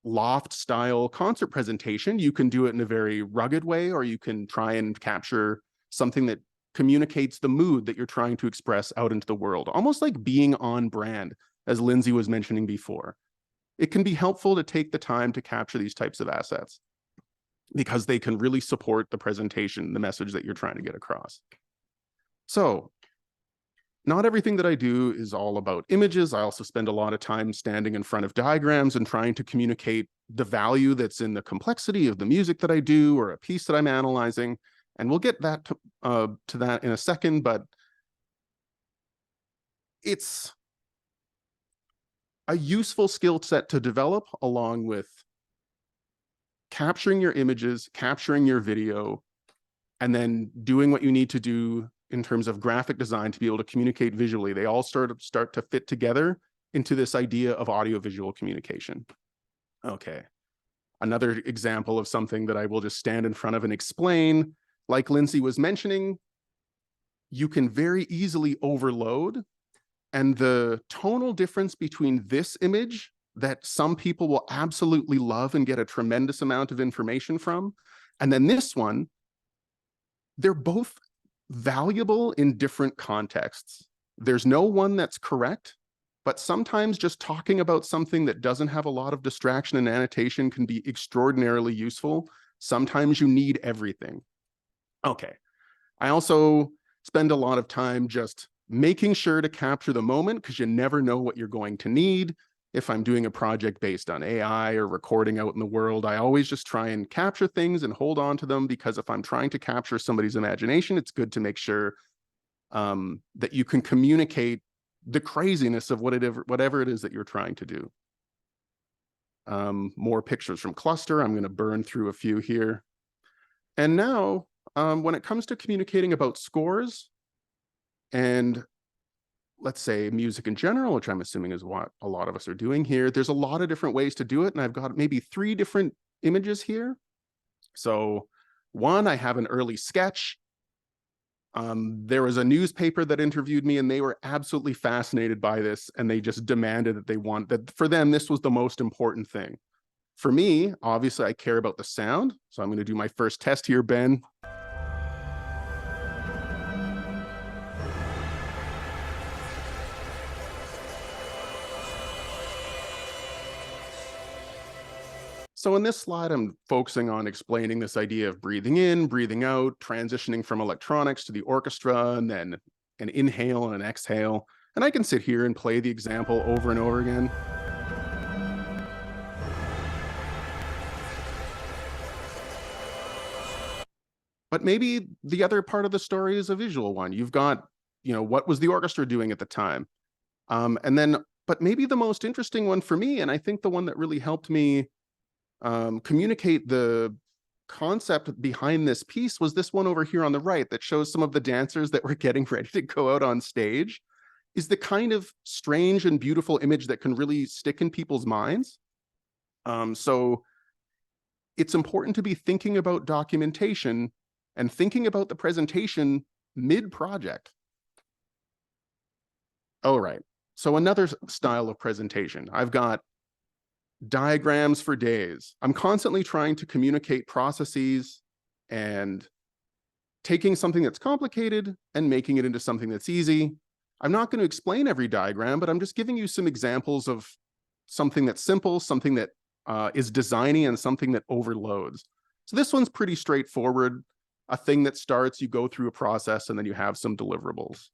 loft style concert presentation, you can do it in a very rugged way, or you can try and capture something that communicates the mood that you're trying to express out into the world, almost like being on brand, as Lindsey was mentioning before. It can be helpful to take the time to capture these types of assets because they can really support the presentation, the message that you're trying to get across. So not everything that I do is all about images. I also spend a lot of time standing in front of diagrams and trying to communicate the value that's in the complexity of the music that I do or a piece that I'm analyzing. And we'll get that to that in a second, but it's a useful skill set to develop along with capturing your images, capturing your video, and then doing what you need to do in terms of graphic design to be able to communicate visually. They all start to fit together into this idea of audiovisual communication. Okay, another example of something that I will just stand in front of and explain, like Lindsey was mentioning, you can very easily overload, and the tonal difference between this image that some people will absolutely love and get a tremendous amount of information from, and then this one, they're both valuable in different contexts. There's no one that's correct, but sometimes just talking about something that doesn't have a lot of distraction and annotation can be extraordinarily useful. Sometimes you need everything. Okay, I also spend a lot of time just making sure to capture the moment because you never know what you're going to need. If I'm doing a project based on AI or recording out in the world, I always just try and capture things and hold on to them, because if I'm trying to capture somebody's imagination, it's good to make sure that you can communicate the craziness of whatever it is that you're trying to do. More pictures from Cluster. I'm going to burn through a few here. And now, when it comes to communicating about scores and let's say music in general, which I'm assuming is what a lot of us are doing here, there's a lot of different ways to do it. And I've got maybe 3 different images here. So one, I have an early sketch. There was a newspaper that interviewed me and they were absolutely fascinated by this. And they just demanded that for them, this was the most important thing. For me, obviously I care about the sound. So I'm going to do my first test here, Ben. So in this slide, I'm focusing on explaining this idea of breathing in, breathing out, transitioning from electronics to the orchestra, and then an inhale and an exhale. And I can sit here and play the example over and over again. But maybe the other part of the story is a visual one. You've got, what was the orchestra doing at the time? But maybe the most interesting one for me, and I think the one that really helped me communicate the concept behind this piece, was this one over here on the right that shows some of the dancers that were getting ready to go out on stage. Is the kind of strange and beautiful image that can really stick in people's minds. So it's important to be thinking about documentation and thinking about the presentation mid-project. All right, so another style of presentation. I've got diagrams for days. I'm constantly trying to communicate processes and taking something that's complicated and making it into something that's easy. I'm not going to explain every diagram, but I'm just giving you some examples of something that's simple, something that is designy, and something that overloads. So this one's pretty straightforward. A thing that starts, you go through a process, and then you have some deliverables.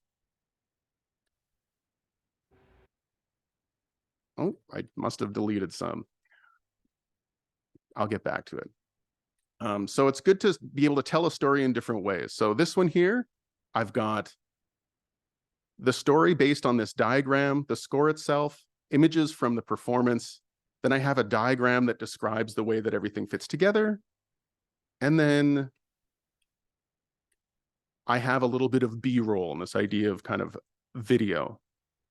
Oh, I must have deleted some. I'll get back to it. So it's good to be able to tell a story in different ways. So this one here, I've got the story based on this diagram, the score itself, images from the performance. Then I have a diagram that describes the way that everything fits together. And then I have a little bit of B-roll and this idea of kind of video.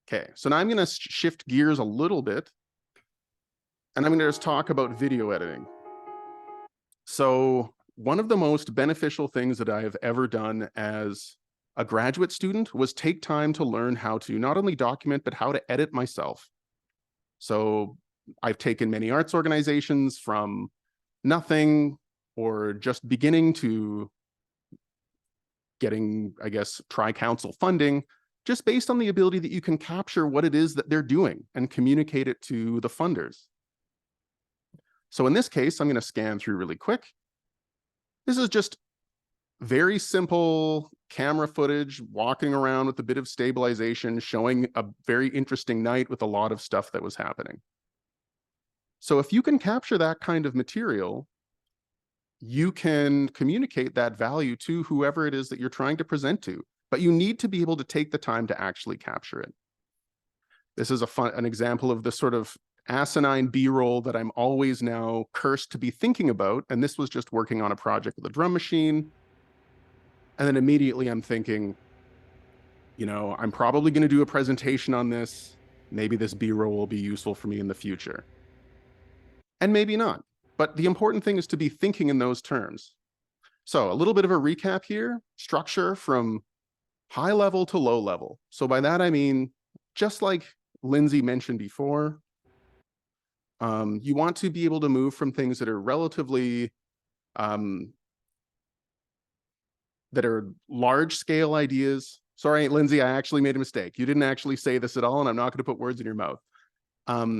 Okay, so now I'm going to shift gears a little bit, and I'm going to just talk about video editing. So one of the most beneficial things that I have ever done as a graduate student was take time to learn how to not only document, but how to edit myself. So I've taken many arts organizations from nothing or just beginning to getting, I guess, tri-council funding, just based on the ability that you can capture what it is that they're doing and communicate it to the funders. So in this case, I'm going to scan through really quick. This is just very simple camera footage, walking around with a bit of stabilization, showing a very interesting night with a lot of stuff that was happening. So if you can capture that kind of material, you can communicate that value to whoever it is that you're trying to present to, but you need to be able to take the time to actually capture it. This is an example of the sort of asinine B-roll that I'm always now cursed to be thinking about. And this was just working on a project with a drum machine. And then immediately I'm thinking, you know, I'm probably going to do a presentation on this. Maybe this B-roll will be useful for me in the future. And maybe not. But the important thing is to be thinking in those terms. So a little bit of a recap here, structure from high level to low level. So by that, I mean, just like Lindsey mentioned before, you want to be able to move from things that are relatively, that are large scale ideas. Sorry, Lindsey, I actually made a mistake. You didn't actually say this at all, and I'm not going to put words in your mouth.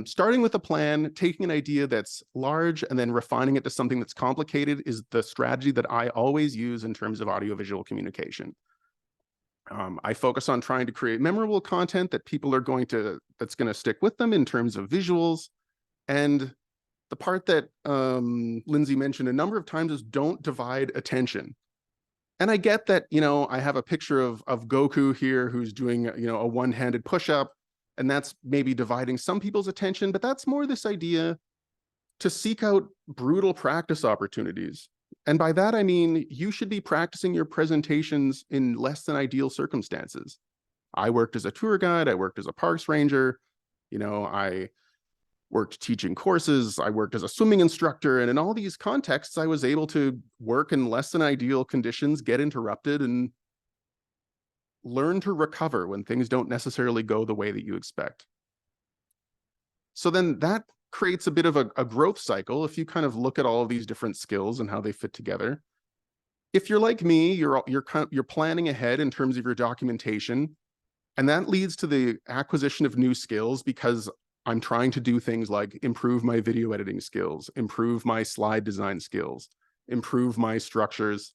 Starting with a plan, taking an idea that's large and then refining it to something that's complicated is the strategy that I always use in terms of audiovisual communication. I focus on trying to create memorable content that people are that's going to stick with them in terms of visuals. And the part that Lindsey mentioned a number of times is don't divide attention. And I get that, you know, I have a picture of Goku here who's doing, you know, a one-handed push-up, and that's maybe dividing some people's attention, but that's more this idea to seek out brutal practice opportunities. And by that, I mean, you should be practicing your presentations in less than ideal circumstances. I worked as a tour guide, I worked as a parks ranger, you know, I worked teaching courses, I worked as a swimming instructor, and in all these contexts, I was able to work in less than ideal conditions, get interrupted, and learn to recover when things don't necessarily go the way that you expect. So then that creates a bit of a growth cycle if you kind of look at all of these different skills and how they fit together. If you're like me, you're planning ahead in terms of your documentation, and that leads to the acquisition of new skills because I'm trying to do things like improve my video editing skills, improve my slide design skills, improve my structures.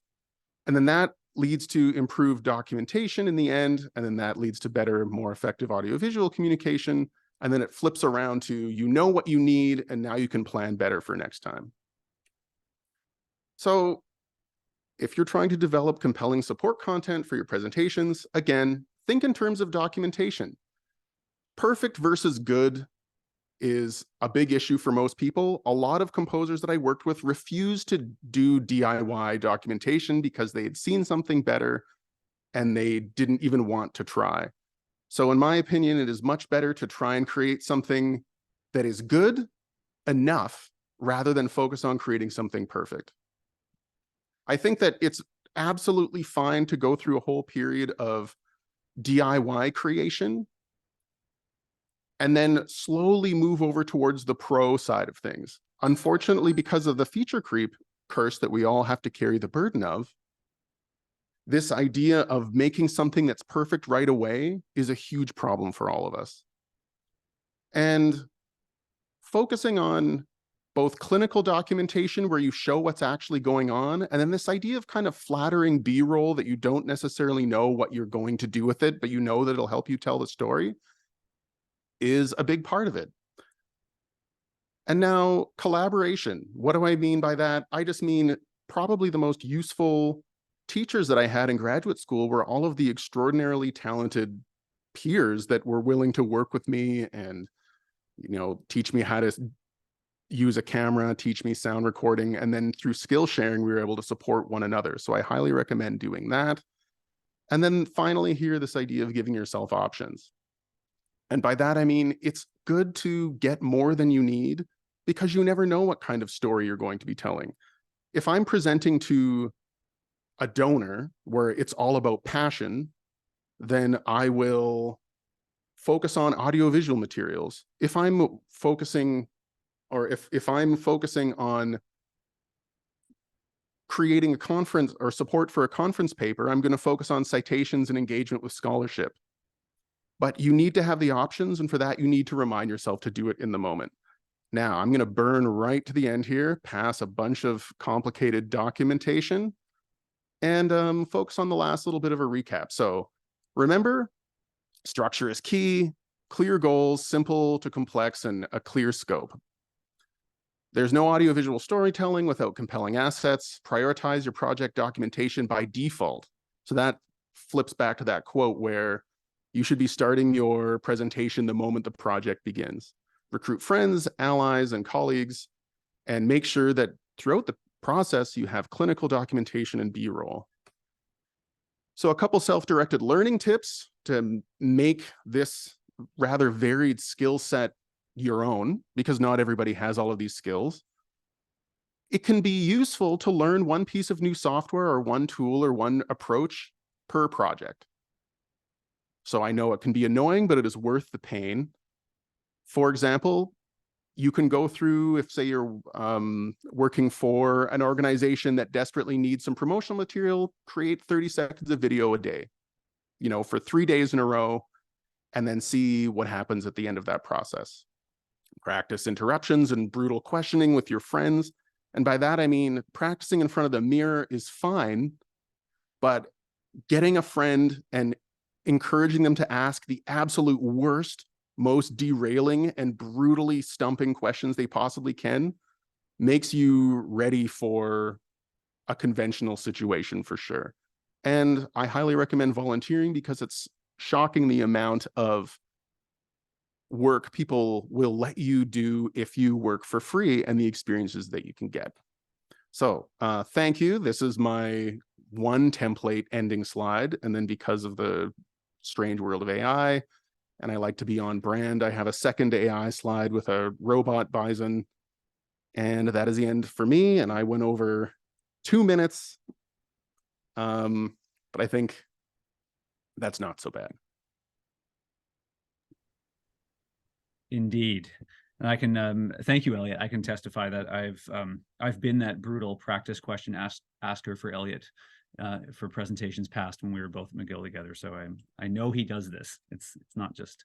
And then that leads to improved documentation in the end. And then that leads to better, more effective audiovisual communication. And then it flips around to, you know what you need, and now you can plan better for next time. So if you're trying to develop compelling support content for your presentations, again, think in terms of documentation. Perfect versus good is a big issue for most people. A lot of composers that I worked with refused to do DIY documentation because they had seen something better and they didn't even want to try. So in my opinion, it is much better to try and create something that is good enough rather than focus on creating something perfect. I think that it's absolutely fine to go through a whole period of DIY creation and then slowly move over towards the pro side of things. Unfortunately, because of the feature creep curse that we all have to carry the burden of, this idea of making something that's perfect right away is a huge problem for all of us. And focusing on both clinical documentation where you show what's actually going on, and then this idea of kind of flattering B-roll that you don't necessarily know what you're going to do with it, but you know that it'll help you tell the story, is a big part of it. And now collaboration. What do I mean by that? I just mean probably the most useful teachers that I had in graduate school were all of the extraordinarily talented peers that were willing to work with me and, teach me how to use a camera, teach me sound recording, and then through skill sharing, we were able to support one another. So I highly recommend doing that. And then finally here, this idea of giving yourself options. And by that, I mean, it's good to get more than you need because you never know what kind of story you're going to be telling. If I'm presenting to a donor where it's all about passion, then I will focus on audiovisual materials. If I'm focusing if I'm focusing on creating a conference or support for a conference paper, I'm going to focus on citations and engagement with scholarship. But you need to have the options, and for that, you need to remind yourself to do it in the moment. Now, I'm going to burn right to the end here, pass a bunch of complicated documentation, and focus on the last little bit of a recap. So remember, structure is key, clear goals, simple to complex, and a clear scope. There's no audiovisual storytelling without compelling assets. Prioritize your project documentation by default. So that flips back to that quote where you should be starting your presentation the moment the project begins. Recruit friends, allies, and colleagues, and make sure that throughout the process, you have clinical documentation and B-roll. So a couple self-directed learning tips to make this rather varied skill set your own, because not everybody has all of these skills. It can be useful to learn one piece of new software or one tool or one approach per project. So I know it can be annoying, but it is worth the pain. For example, you can go through, if say you're working for an organization that desperately needs some promotional material, create 30 seconds of video a day, for 3 days in a row, and then see what happens at the end of that process. Practice interruptions and brutal questioning with your friends. And by that, I mean, practicing in front of the mirror is fine, but getting a friend and encouraging them to ask the absolute worst, most derailing and brutally stumping questions they possibly can makes you ready for a conventional situation for sure. And I highly recommend volunteering because it's shocking the amount of work people will let you do if you work for free and the experiences that you can get. So thank you. This is my one template ending slide. And then because of the strange world of AI, and I like to be on brand, I have a second AI slide with a robot bison. And that is the end for me. And I went over 2 minutes. But I think that's not so bad. Indeed. And I can thank you, Eliot. I can testify that I've been that brutal practice question asker for Eliot for presentations past when we were both at McGill together. So I know he does this. It's not just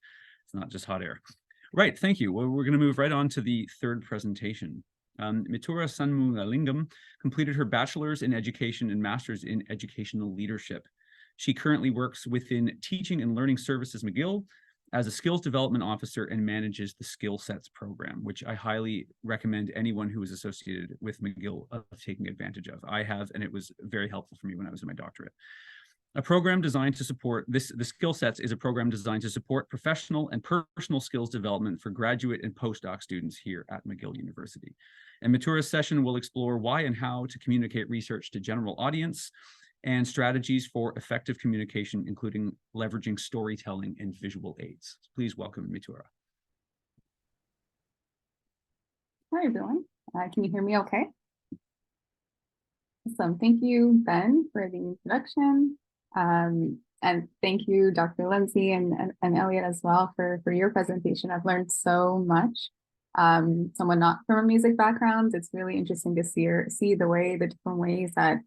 hot air. Right. Thank you. Well, we're going to move right on to the third presentation. Mithura Sanmugalingam completed her bachelor's in education and master's in educational leadership. She currently works within Teaching and Learning Services McGill as a skills development officer and manages the Skill Sets program, which I highly recommend anyone who is associated with McGill taking advantage of. I have, and it was very helpful for me when I was in my doctorate. A program designed to support the Skill Sets is a program designed to support professional and personal skills development for graduate and postdoc students here at McGill University. And Mithura's session will explore why and how to communicate research to general audience and strategies for effective communication, including leveraging storytelling and visual aids. Please welcome Mithura. Hi, everyone. Can you hear me okay? Awesome. Thank you, Ben, for the introduction. And thank you, Dr. Lindsey and Eliot as well for your presentation. I've learned so much. Someone not from a music background, it's really interesting to see the different ways that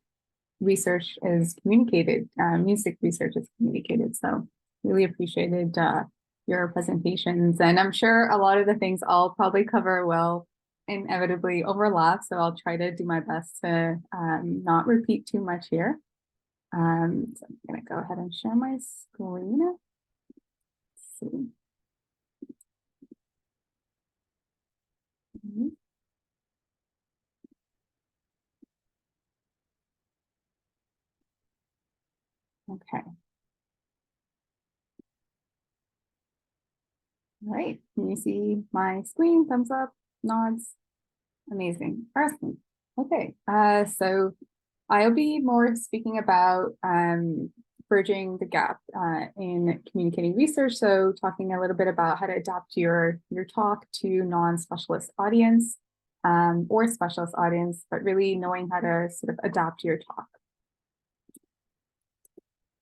research is communicated, music research is communicated. So really appreciated your presentations. And I'm sure a lot of the things I'll probably cover will inevitably overlap. So I'll try to do my best to not repeat too much here. So I'm going to go ahead and share my screen. Let's see. Okay. All right. Can you see my screen? Thumbs up, nods. Amazing. Awesome. Okay. So I'll be more speaking about bridging the gap in communicating research. So talking a little bit about how to adapt your talk to non-specialist audience or specialist audience, but really knowing how to sort of adapt your talk.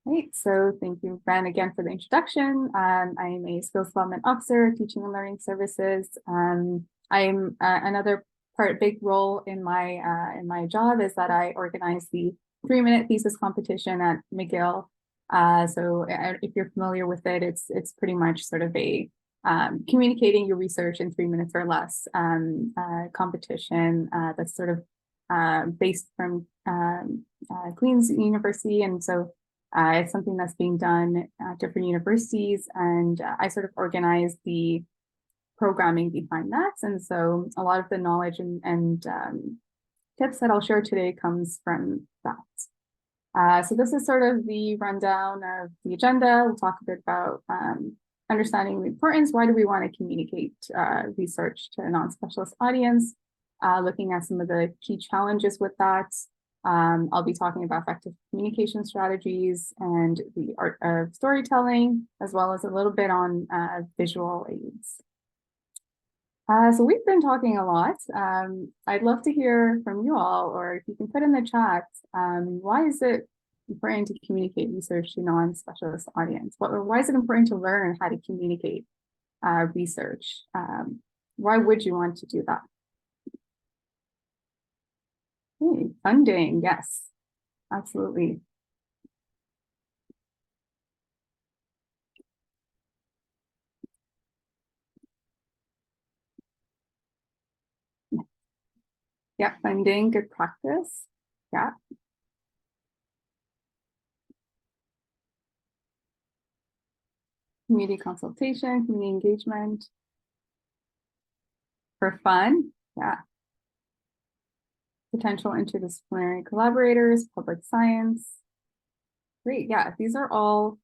Right, so thank you, Ben, again for the introduction. I'm a skills development officer, teaching and learning services. I'm another big role in my job is that I organize the 3-minute thesis competition at McGill. So if you're familiar with it, it's pretty much sort of a communicating your research in 3 minutes or less competition that's sort of based from Queen's University, and so. It's something that's being done at different universities, and I sort of organize the programming behind that. And so a lot of the knowledge and tips that I'll share today comes from that. So this is sort of the rundown of the agenda. We'll talk a bit about understanding the importance. Why do we want to communicate research to a non-specialist audience? Looking at some of the key challenges with that. I'll be talking about effective communication strategies and the art of storytelling, as well as a little bit on visual aids. So we've been talking a lot. I'd love to hear from you all, or if you can put in the chat, why is it important to communicate research to non-specialist audience? Why is it important to learn how to communicate research? Why would you want to do that? Funding, yes, absolutely. Yeah, funding, good practice. Yeah. Community consultation, community engagement. For fun, yeah. Potential interdisciplinary collaborators, public science. Great, yeah, these are all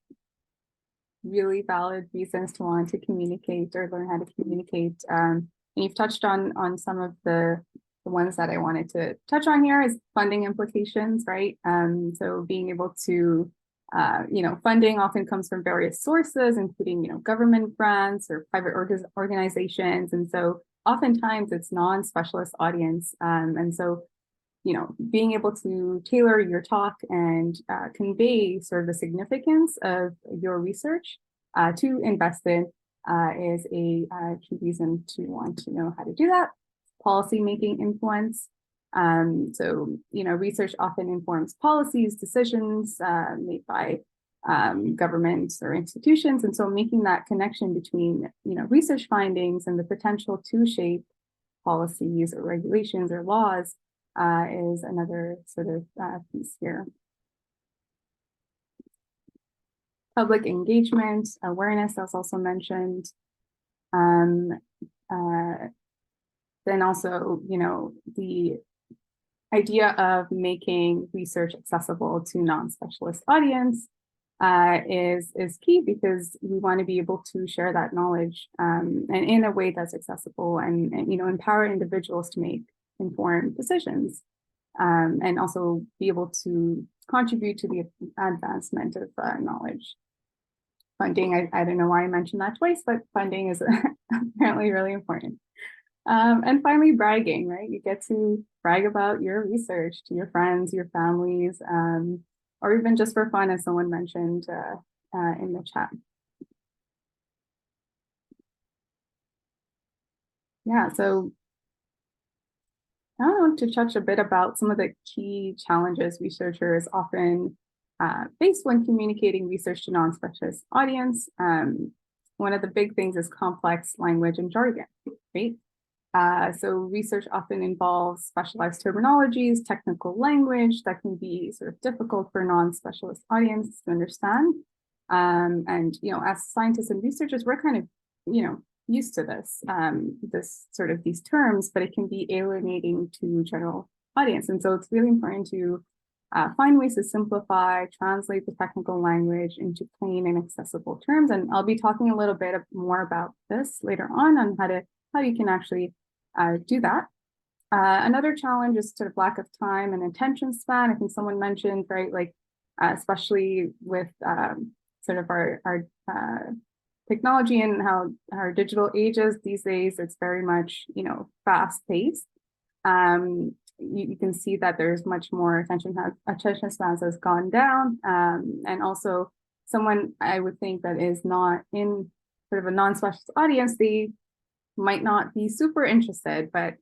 really valid reasons to want to communicate or learn how to communicate. And you've touched on some of the ones that I wanted to touch on here is funding implications, right? So being able to, funding often comes from various sources, including, government grants or private organizations. And so oftentimes it's non-specialist audience. And so being able to tailor your talk and convey sort of the significance of your research to invest in is a key reason to want to know how to do that. Policy-making influence. So, research often informs policies, decisions made by governments or institutions. And so making that connection between, research findings and the potential to shape policies or regulations or laws is another sort of piece here. Public engagement, awareness, as also mentioned. Then also, the idea of making research accessible to non-specialist audience is key, because we want to be able to share that knowledge and in a way that's accessible and empower individuals to make informed decisions, and also be able to contribute to the advancement of knowledge. Funding, I don't know why I mentioned that twice, but funding is apparently really important. And finally, bragging, right? You get to brag about your research to your friends, your families, or even just for fun, as someone mentioned in the chat. Yeah, so I want to touch a bit about some of the key challenges researchers often face when communicating research to non-specialist audience. One of the big things is complex language and jargon, right? So research often involves specialized terminologies, technical language that can be sort of difficult for non-specialist audience to understand. And, you know, as scientists and researchers, we're kind of, you know, used to this, these terms, but it can be alienating to general audience. And so it's really important to find ways to simplify, translate the technical language into plain and accessible terms. And I'll be talking a little bit more about this later on how you can actually do that. Another challenge is sort of lack of time and attention span. I think someone mentioned, right, like especially with sort of our technology and how our digital ages these days, it's very much, you know, fast paced. You can see that there's much more attention spans has gone down. And also someone I would think that is not in sort of a non-specialist audience, they might not be super interested, but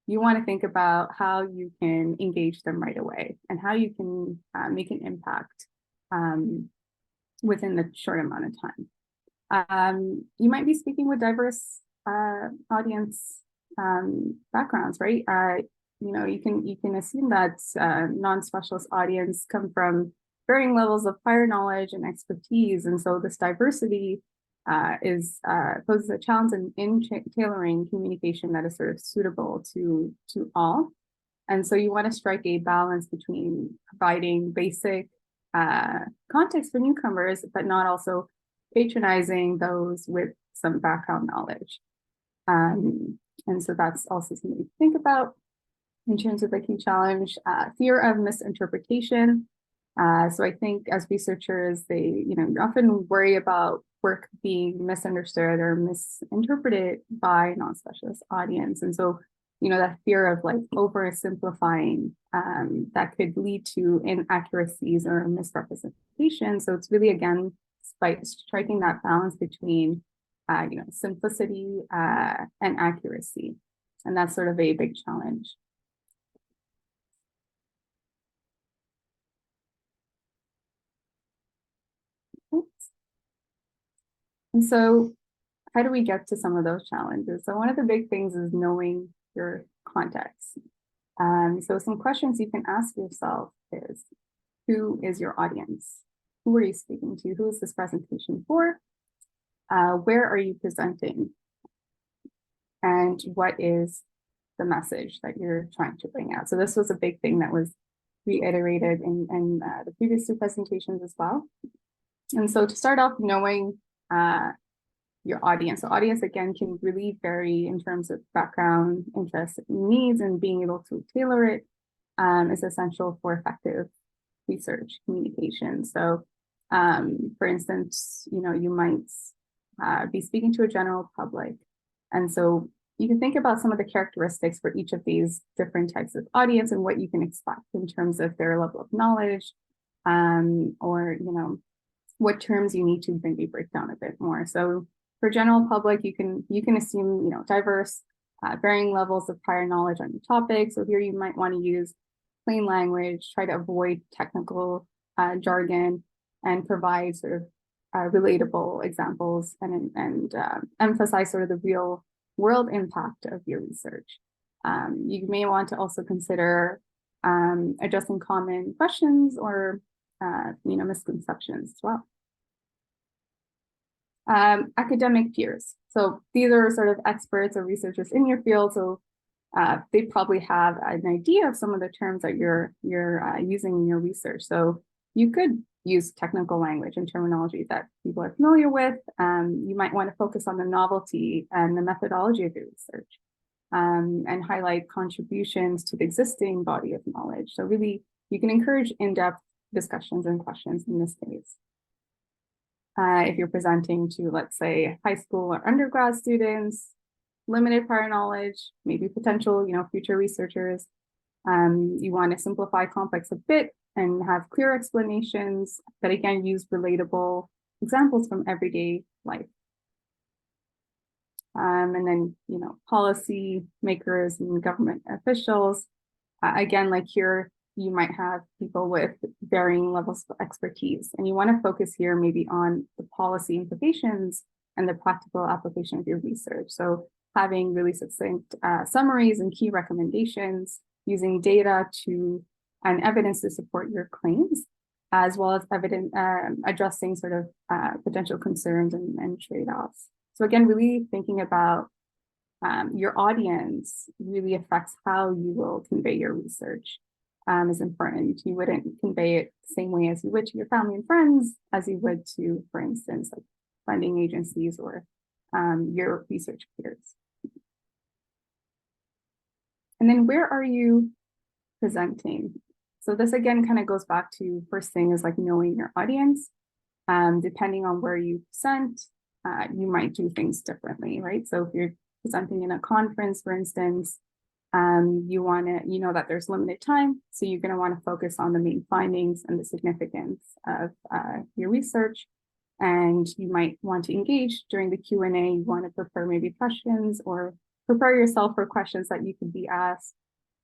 you want to think about how you can engage them right away and how you can make an impact within the short amount of time. You might be speaking with diverse audience backgrounds, right? You know, you can assume that non-specialist audience come from varying levels of prior knowledge and expertise, and so this diversity poses a challenge in tailoring communication that is sort of suitable to all. And so you want to strike a balance between providing basic context for newcomers, but not also patronizing those with some background knowledge. And so that's also something to think about in terms of the key challenge. Fear of misinterpretation. So I think as researchers, they, you know, often worry about work being misunderstood or misinterpreted by non-specialist audience. And so, you know, that fear of like oversimplifying that could lead to inaccuracies or misrepresentation. So it's really, again, by striking that balance between, you know, simplicity and accuracy. And that's sort of a big challenge. And so how do we get to some of those challenges? So one of the big things is knowing your context. So some questions you can ask yourself is, who is your audience? Who are you speaking to? Who is this presentation for? Where are you presenting? And what is the message that you're trying to bring out? So this was a big thing that was reiterated in the previous two presentations as well. And so to start off, knowing your audience. So audience, again, can really vary in terms of background, interests, needs, and being able to tailor it is essential for effective research communication. So for instance, you know, you might be speaking to a general public. And so you can think about some of the characteristics for each of these different types of audience and what you can expect in terms of their level of knowledge, or, you know, what terms you need to maybe break down a bit more. So for general public, you can assume, you know, diverse, varying levels of prior knowledge on your topic. So here you might want to use plain language, try to avoid technical jargon, and provide sort of relatable examples and emphasize sort of the real world impact of your research. You may want to also consider addressing common questions or you know, misconceptions as well. Academic peers. So these are sort of experts or researchers in your field. So they probably have an idea of some of the terms that you're using in your research. So you could use technical language and terminology that people are familiar with. You might want to focus on the novelty and the methodology of your research, and highlight contributions to the existing body of knowledge. So really, you can encourage in-depth discussions and questions in this case. If you're presenting to, let's say, high school or undergrad students, limited prior knowledge, maybe potential, you know, future researchers, you want to simplify complex a bit and have clear explanations, but again, use relatable examples from everyday life. And then, policy makers and government officials. Again, like here, you might have people with varying levels of expertise, and you want to focus here maybe on the policy implications and the practical application of your research. So having really succinct summaries and key recommendations, using data and evidence to support your claims, as well as addressing sort of potential concerns and trade-offs. So again, really thinking about your audience really affects how you will convey your research is important. You wouldn't convey it the same way as you would to your family and friends as you would to, for instance, like funding agencies or your research peers. And then where are you presenting? So this again kind of goes back to first thing is like knowing your audience. Depending on where you present, you might do things differently, right? So if you're presenting in a conference, for instance, you know that there's limited time, so you're going to want to focus on the main findings and the significance of your research. And you might want to engage during the Q&A. You want to prepare maybe questions or prepare yourself for questions that you could be asked.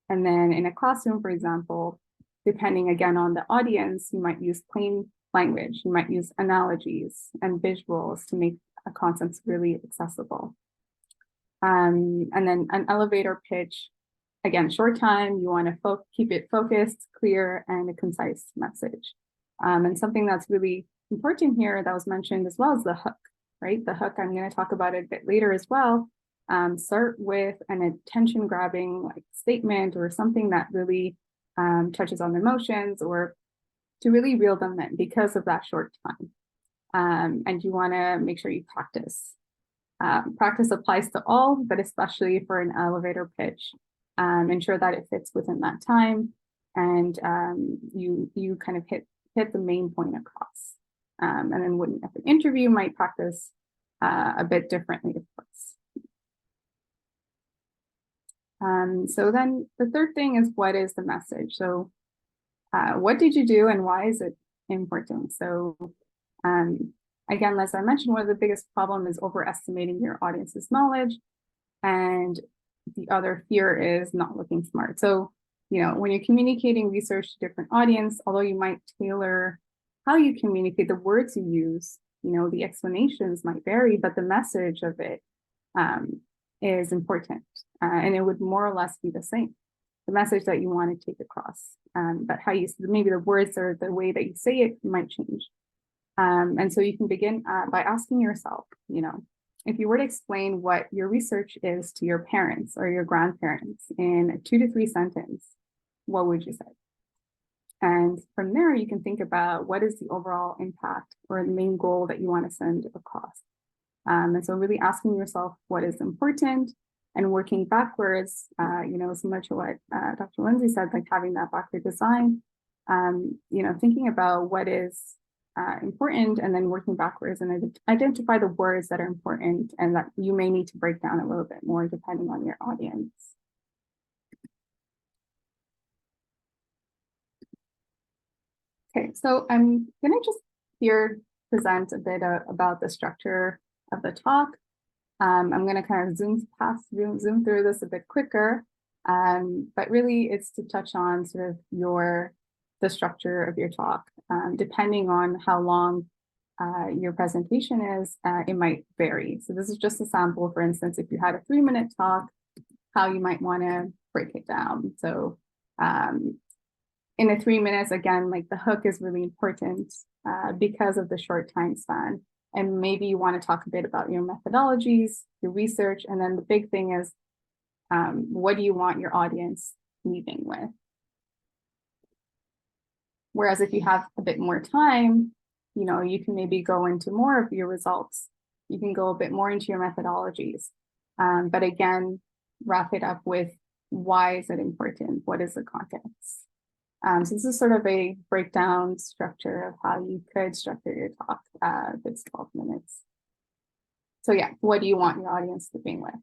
And then in a classroom, for example, depending again on the audience, you might use plain language. You might use analogies and visuals to make a concepts really accessible. And then an elevator pitch, again, short time, you want to keep it focused, clear, and a concise message. And something that's really important here that was mentioned as well is the hook, right? The hook, I'm going to talk about it a bit later as well. Start with an attention-grabbing like statement or something that really touches on emotions, or to really reel them in because of that short time. And you want to make sure you practice. Practice applies to all, but especially for an elevator pitch. Ensure that it fits within that time, and you kind of hit the main point across. And then when at the interview, you might practice a bit differently, of course. So then the third thing is, what is the message? So what did you do and why is it important? So again, as I mentioned, one of the biggest problems is overestimating your audience's knowledge. And the other fear is not looking smart. So, when you're communicating research to different audience, although you might tailor how you communicate, the words you use, the explanations might vary, but the message of it is important. And it would more or less be the same, the message that you want to take across. But how maybe the words or the way that you say it might change. And so you can begin by asking yourself, if you were to explain what your research is to your parents or your grandparents in a 2 to 3 sentences, what would you say? And from there, you can think about what is the overall impact or the main goal that you want to send across. And so really asking yourself what is important and working backwards, similar to what Dr. Lindsey said, like having that backward design, thinking about what is important and then working backwards and identify the words that are important and that you may need to break down a little bit more depending on your audience. Okay, so I'm going to just here present a bit about the structure of the talk. I'm going to kind of zoom through this a bit quicker, but really it's to touch on sort of the structure of your talk. Depending on how long your presentation is, it might vary. So this is just a sample. For instance, if you had a 3-minute talk, how you might want to break it down. So in a 3 minutes, again, like the hook is really important because of the short time span. And maybe you want to talk a bit about your methodologies, your research, and then the big thing is, what do you want your audience leaving with? Whereas if you have a bit more time, you can maybe go into more of your results. You can go a bit more into your methodologies. But again, wrap it up with why is it important? What is the context? So this is sort of a breakdown structure of how you could structure your talk if it's 12 minutes. So yeah, what do you want your audience to begin with?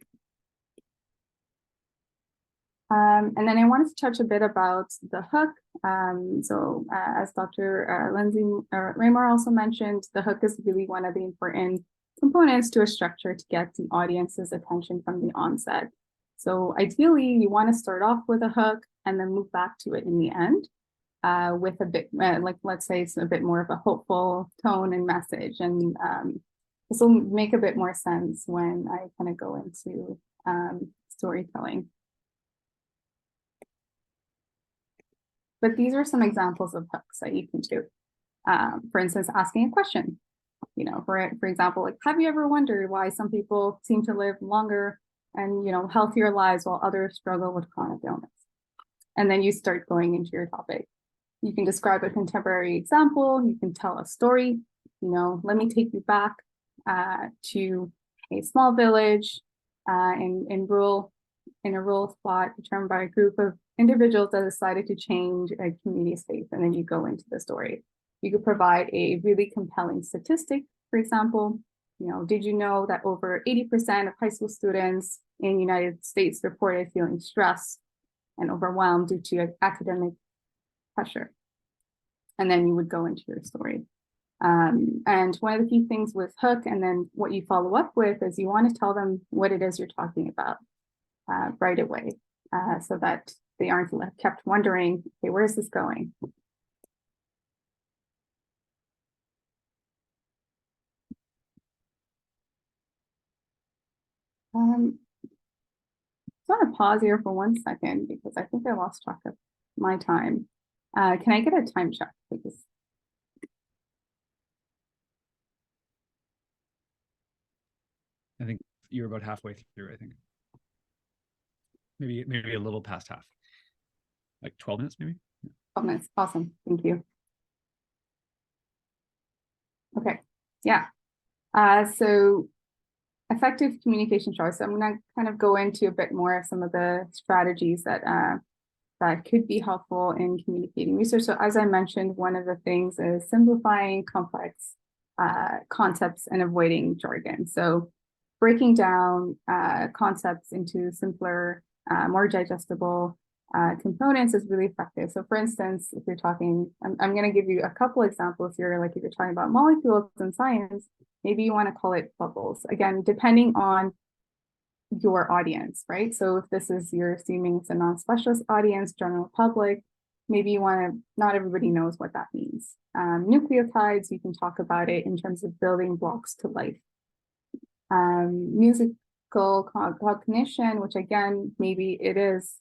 And then I wanted to touch a bit about the hook. As Dr. Lindsey Reymore also mentioned, the hook is really one of the important components to a structure to get the audience's attention from the onset. So ideally, you want to start off with a hook and then move back to it in the end with a bit, like, let's say it's a bit more of a hopeful tone and message. And this will make a bit more sense when I kind of go into storytelling. But these are some examples of hooks that you can do. For instance, asking a question. You know, for example, like, have you ever wondered why some people seem to live longer and, you know, healthier lives while others struggle with chronic illness? And then you start going into your topic. You can describe a contemporary example. You can tell a story. You know, let me take you back to a small village in a rural spot determined by a group of individuals that decided to change a community space. And then you go into the story. You could provide a really compelling statistic, for example. You know, did you know that over 80% of high school students in the United States reported feeling stressed and overwhelmed due to academic pressure? And then you would go into your story. And one of the key things with hook, and then what you follow up with, is you want to tell them what it is you're talking about right away, so that they aren't kept wondering, okay, where's this going? I want to pause here for 1 second because I think I lost track of my time. Can I get a time check, please? I think you're about halfway through, I think. Maybe a little past half. Like 12 minutes, maybe? 12 minutes, awesome, thank you. Okay, yeah. So effective communication strategies. So I'm going to kind of go into a bit more of some of the strategies that that could be helpful in communicating research. So as I mentioned, one of the things is simplifying complex concepts and avoiding jargon. So breaking down concepts into simpler, more digestible components is really effective. So for instance, if you're talking, I'm going to give you a couple examples here, like if you're talking about molecules in science, maybe you want to call it bubbles. Again, depending on your audience, right? So if this is, you're assuming it's a non-specialist audience, general public, maybe you want to, not everybody knows what that means. Nucleotides, you can talk about it in terms of building blocks to life. Musical cognition, which again, maybe it is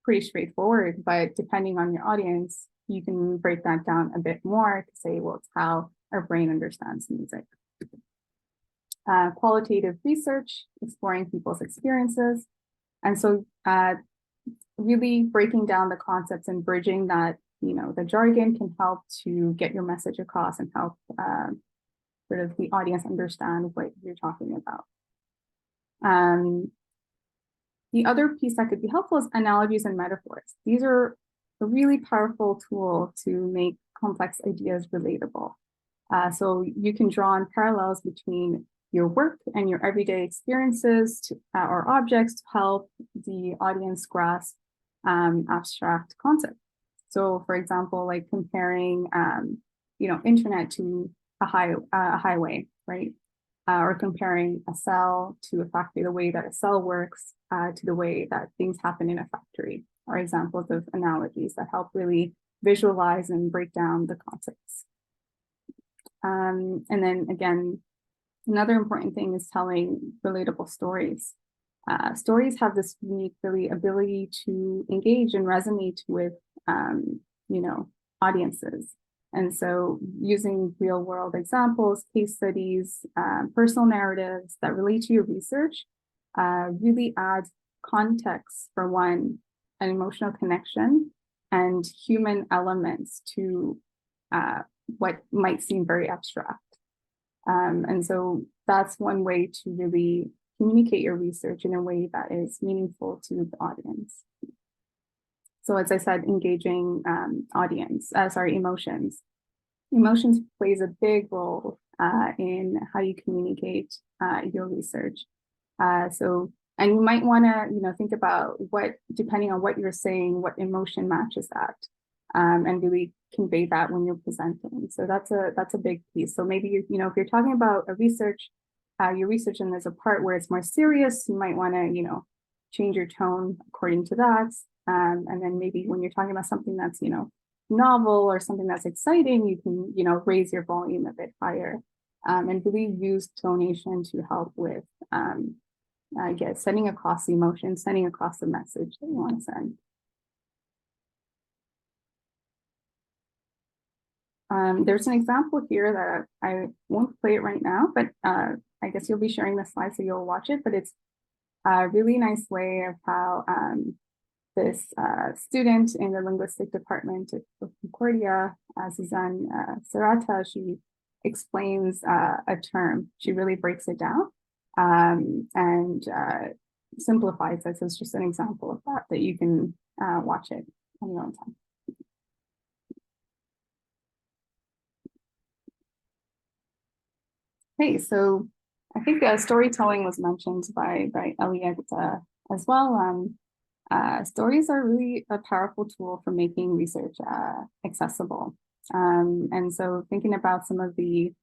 pretty straightforward, but depending on your audience, you can break that down a bit more to say, well, it's how our brain understands music. Qualitative research, exploring people's experiences. And so really breaking down the concepts and bridging that, you know, the jargon can help to get your message across and help sort of the audience understand what you're talking about. The other piece that could be helpful is analogies and metaphors. These are a really powerful tool to make complex ideas relatable. So you can draw on parallels between your work and your everyday experiences or objects to help the audience grasp abstract concepts. So for example, like comparing, you know, internet to a highway, right? Or comparing a cell to a factory, the way that a cell works to the way that things happen in a factory, are examples of analogies that help really visualize and break down the concepts. And then again, another important thing is telling relatable stories. Stories have this unique ability to engage and resonate with, you know, audiences. And so using real world examples, case studies, personal narratives that relate to your research really adds context for one, an emotional connection and human elements to what might seem very abstract. And so that's one way to really communicate your research in a way that is meaningful to the audience. So as I said, engaging emotions. Emotions plays a big role in how you communicate your research. And you might want to, you know, think about what, depending on what you're saying, what emotion matches that, and really convey that when you're presenting. So that's a big piece. So maybe, you know, if you're talking about a research your research and there's a part where it's more serious, you might want to, change your tone according to that. And then maybe when you're talking about something that's, novel or something that's exciting, you can, raise your volume a bit higher. And really use tonation to help with, I guess, sending across the emotion, sending across the message that you want to send. There's an example here that I won't play it right now, but I guess you'll be sharing the slide, so you'll watch it. But it's a really nice way of how this student in the linguistic department of Concordia, Suzanne Serrata, she explains a term. She really breaks it down and simplifies it. So it's just an example of that you can watch it on your own time. Okay, so I think storytelling was mentioned by Eliot as well. Stories are really a powerful tool for making research accessible. And so thinking about some of the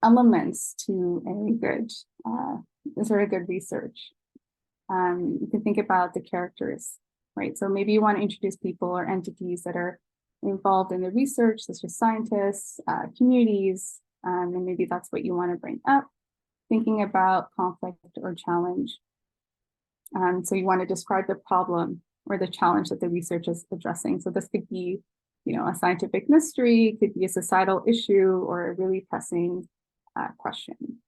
elements to a good research, you can think about the characters, right? So maybe you want to introduce people or entities that are involved in the research, such as scientists, communities, and maybe that's what you want to bring up. Thinking about conflict or challenge. So you want to describe the problem or the challenge that the research is addressing. So this could be, a scientific mystery, it could be a societal issue or a really pressing question.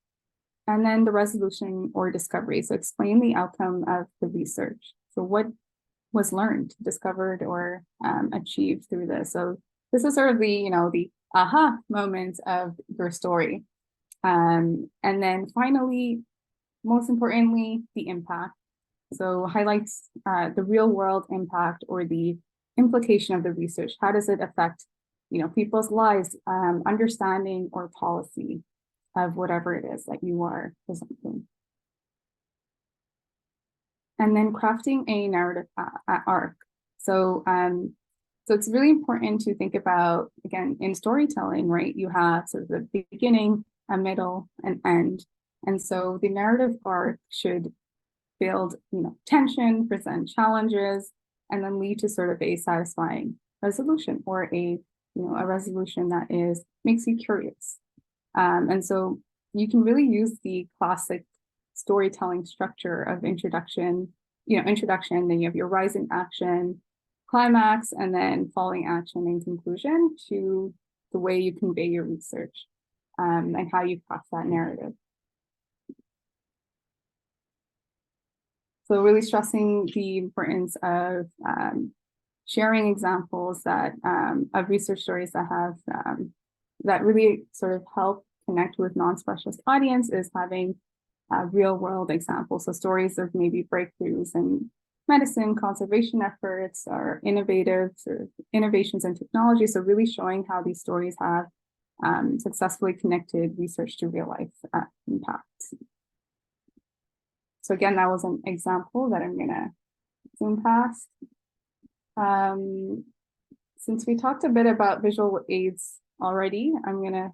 And then the resolution or discovery. So explain the outcome of the research. So what was learned, discovered, or achieved through this. So this is sort of the, the aha moment of your story. And then finally, most importantly, the impact. So highlights the real world impact or the implication of the research. How does it affect, people's lives, understanding or policy of whatever it is that you are presenting. And then crafting a narrative arc. So it's really important to think about, again, in storytelling, right? You have sort of the beginning, a middle, an end. And so the narrative arc should build, tension, present challenges, and then lead to sort of a satisfying resolution or a resolution that makes you curious. And so you can really use the classic storytelling structure of introduction, then you have your rising action, climax, and then falling action and conclusion to the way you convey your research and how you craft that narrative. So really stressing the importance of sharing examples of research stories that have that really sort of help connect with non-specialist audience is having real world examples. So stories of maybe breakthroughs in medicine, conservation efforts, or innovations in technology. So really showing how these stories have successfully connected research to real life impacts. So again, that was an example that I'm gonna zoom past. Since we talked a bit about visual aids already, I'm gonna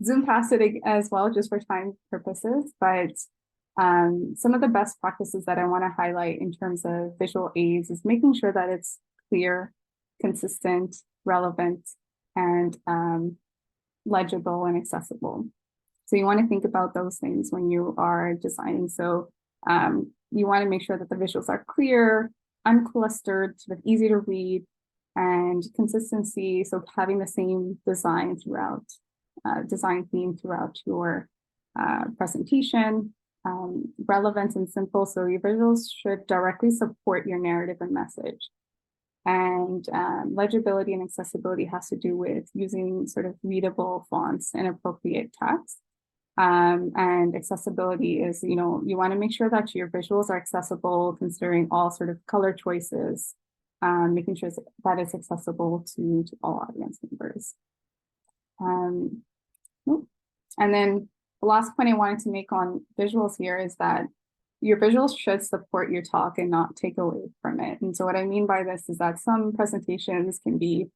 zoom past it as well, just for time purposes. But some of the best practices that I want to highlight in terms of visual aids is making sure that it's clear, consistent, relevant, and legible and accessible. So you want to think about those things when you are designing. So you want to make sure that the visuals are clear, unclustered, sort of easy to read, and consistency. So having the same design throughout, design theme throughout your presentation, relevant and simple. So your visuals should directly support your narrative and message. And legibility and accessibility has to do with using sort of readable fonts and appropriate text. And accessibility is, you want to make sure that your visuals are accessible, considering all sort of color choices, making sure that it's accessible to all audience members. And then the last point I wanted to make on visuals here is that your visuals should support your talk and not take away from it. And so what I mean by this is that some presentations can be,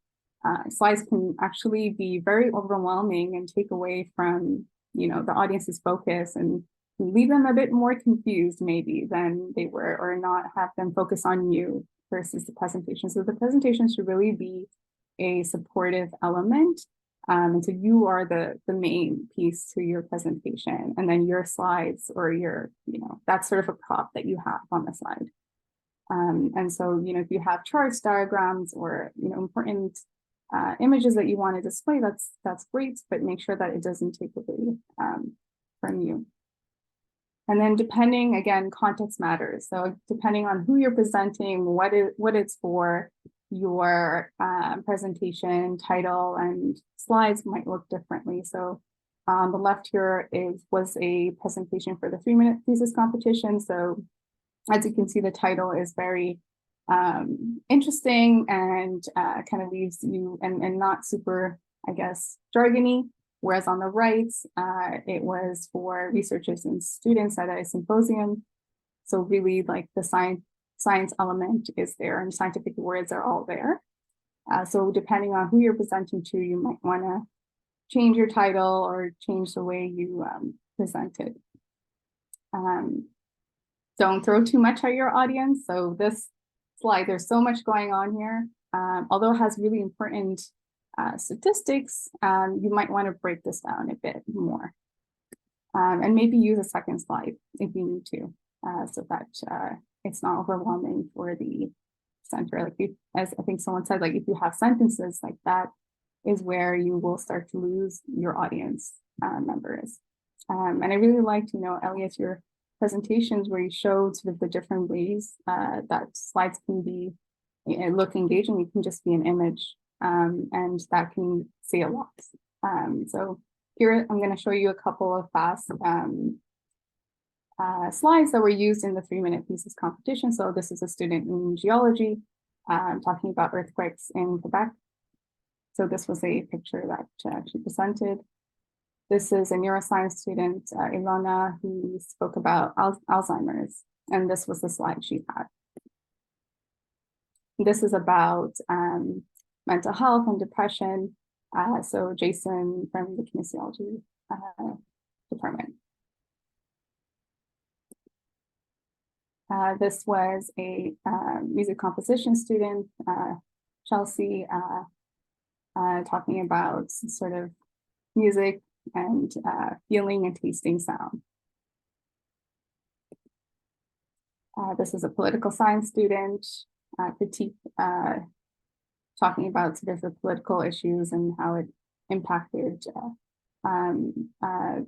slides can actually be very overwhelming and take away from the audience's focus and leave them a bit more confused maybe than they were, or not have them focus on you versus the presentation. So the presentation should really be a supportive element. And so you are the main piece to your presentation, and then your slides or your, that's sort of a prop that you have on the slide. And so, if you have charts, diagrams, or, important images that you want to display, that's great, but make sure that it doesn't take away from you. And then depending, again, context matters. So depending on who you're presenting, what it's for, your presentation title and slides might look differently. So on the left here was a presentation for the 3-minute thesis competition. So as you can see, the title is very interesting and kind of leaves you and not super, I guess, jargony. Whereas on the right, it was for researchers and students at a symposium. So really, like, the science element is there, and scientific words are all there. So depending on who you're presenting to, you might want to change your title or change the way you present it. Don't throw too much at your audience. So this slide, there's so much going on here. Although it has really important statistics, you might want to break this down a bit more. And maybe use a second slide if you need to, so that it's not overwhelming for the center. Like, as I think someone said, like, if you have sentences like that, is where you will start to lose your audience members. And I really liked, Eliot, your presentations where you showed sort of the different ways that slides can be look engaging. It can just be an image, and that can say a lot. So here I'm going to show you a couple of fast slides that were used in the 3-minute thesis competition. So this is a student in geology talking about earthquakes in Quebec. So this was a picture that she presented. This is a neuroscience student, Ilona, who spoke about Alzheimer's, and this was the slide she had. This is about mental health and depression. So Jason from the kinesiology department. This was a music composition student, Chelsea, talking about sort of music and feeling and tasting sound. This is a political science student, Pratik, talking about sort of the political issues and how it impacted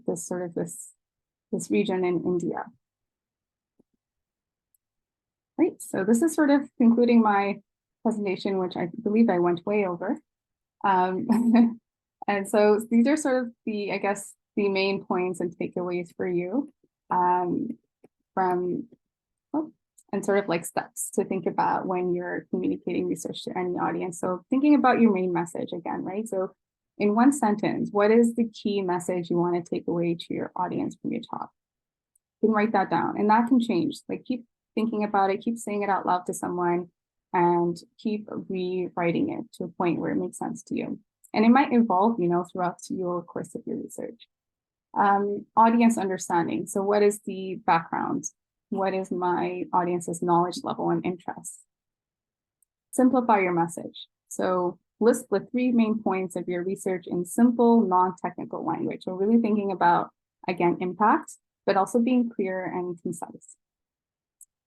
this region in India. Great, so this is sort of concluding my presentation, which I believe I went way over. And so these are sort of the, I guess, the main points and takeaways for you and sort of like steps to think about when you're communicating research to any audience. So thinking about your main message again, right? So in one sentence, what is the key message you want to take away to your audience from your talk? You can write that down, and that can change. Like, keep thinking about it, keep saying it out loud to someone, and keep rewriting it to a point where it makes sense to you. And it might evolve, throughout your course of your research. Audience understanding. So what is the background? What is my audience's knowledge level and interest? Simplify your message. So list the 3 main points of your research in simple, non-technical language. So really thinking about, again, impact, but also being clear and concise.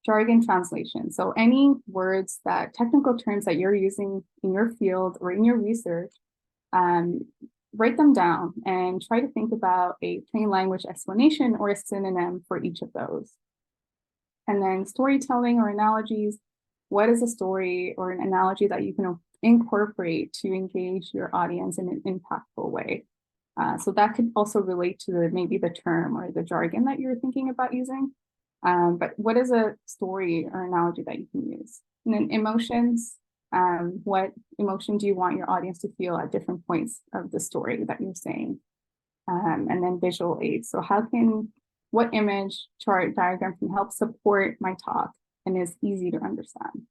Jargon translation. So any words technical terms that you're using in your field or in your research, write them down and try to think about a plain language explanation or a synonym for each of those. And then storytelling or analogies. What is a story or an analogy that you can incorporate to engage your audience in an impactful way? So that could also relate to maybe the term or the jargon that you're thinking about using. But what is a story or analogy that you can use? And then emotions. What emotion do you want your audience to feel at different points of the story that you're saying? And then visual aids. So what image, chart, diagram can help support my talk and is easy to understand?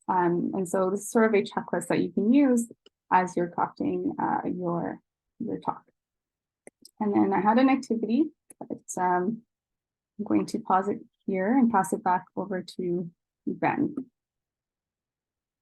And so this is sort of a checklist that you can use as you're crafting your talk. And then I had an activity, but I'm going to pause it here and pass it back over to Ben.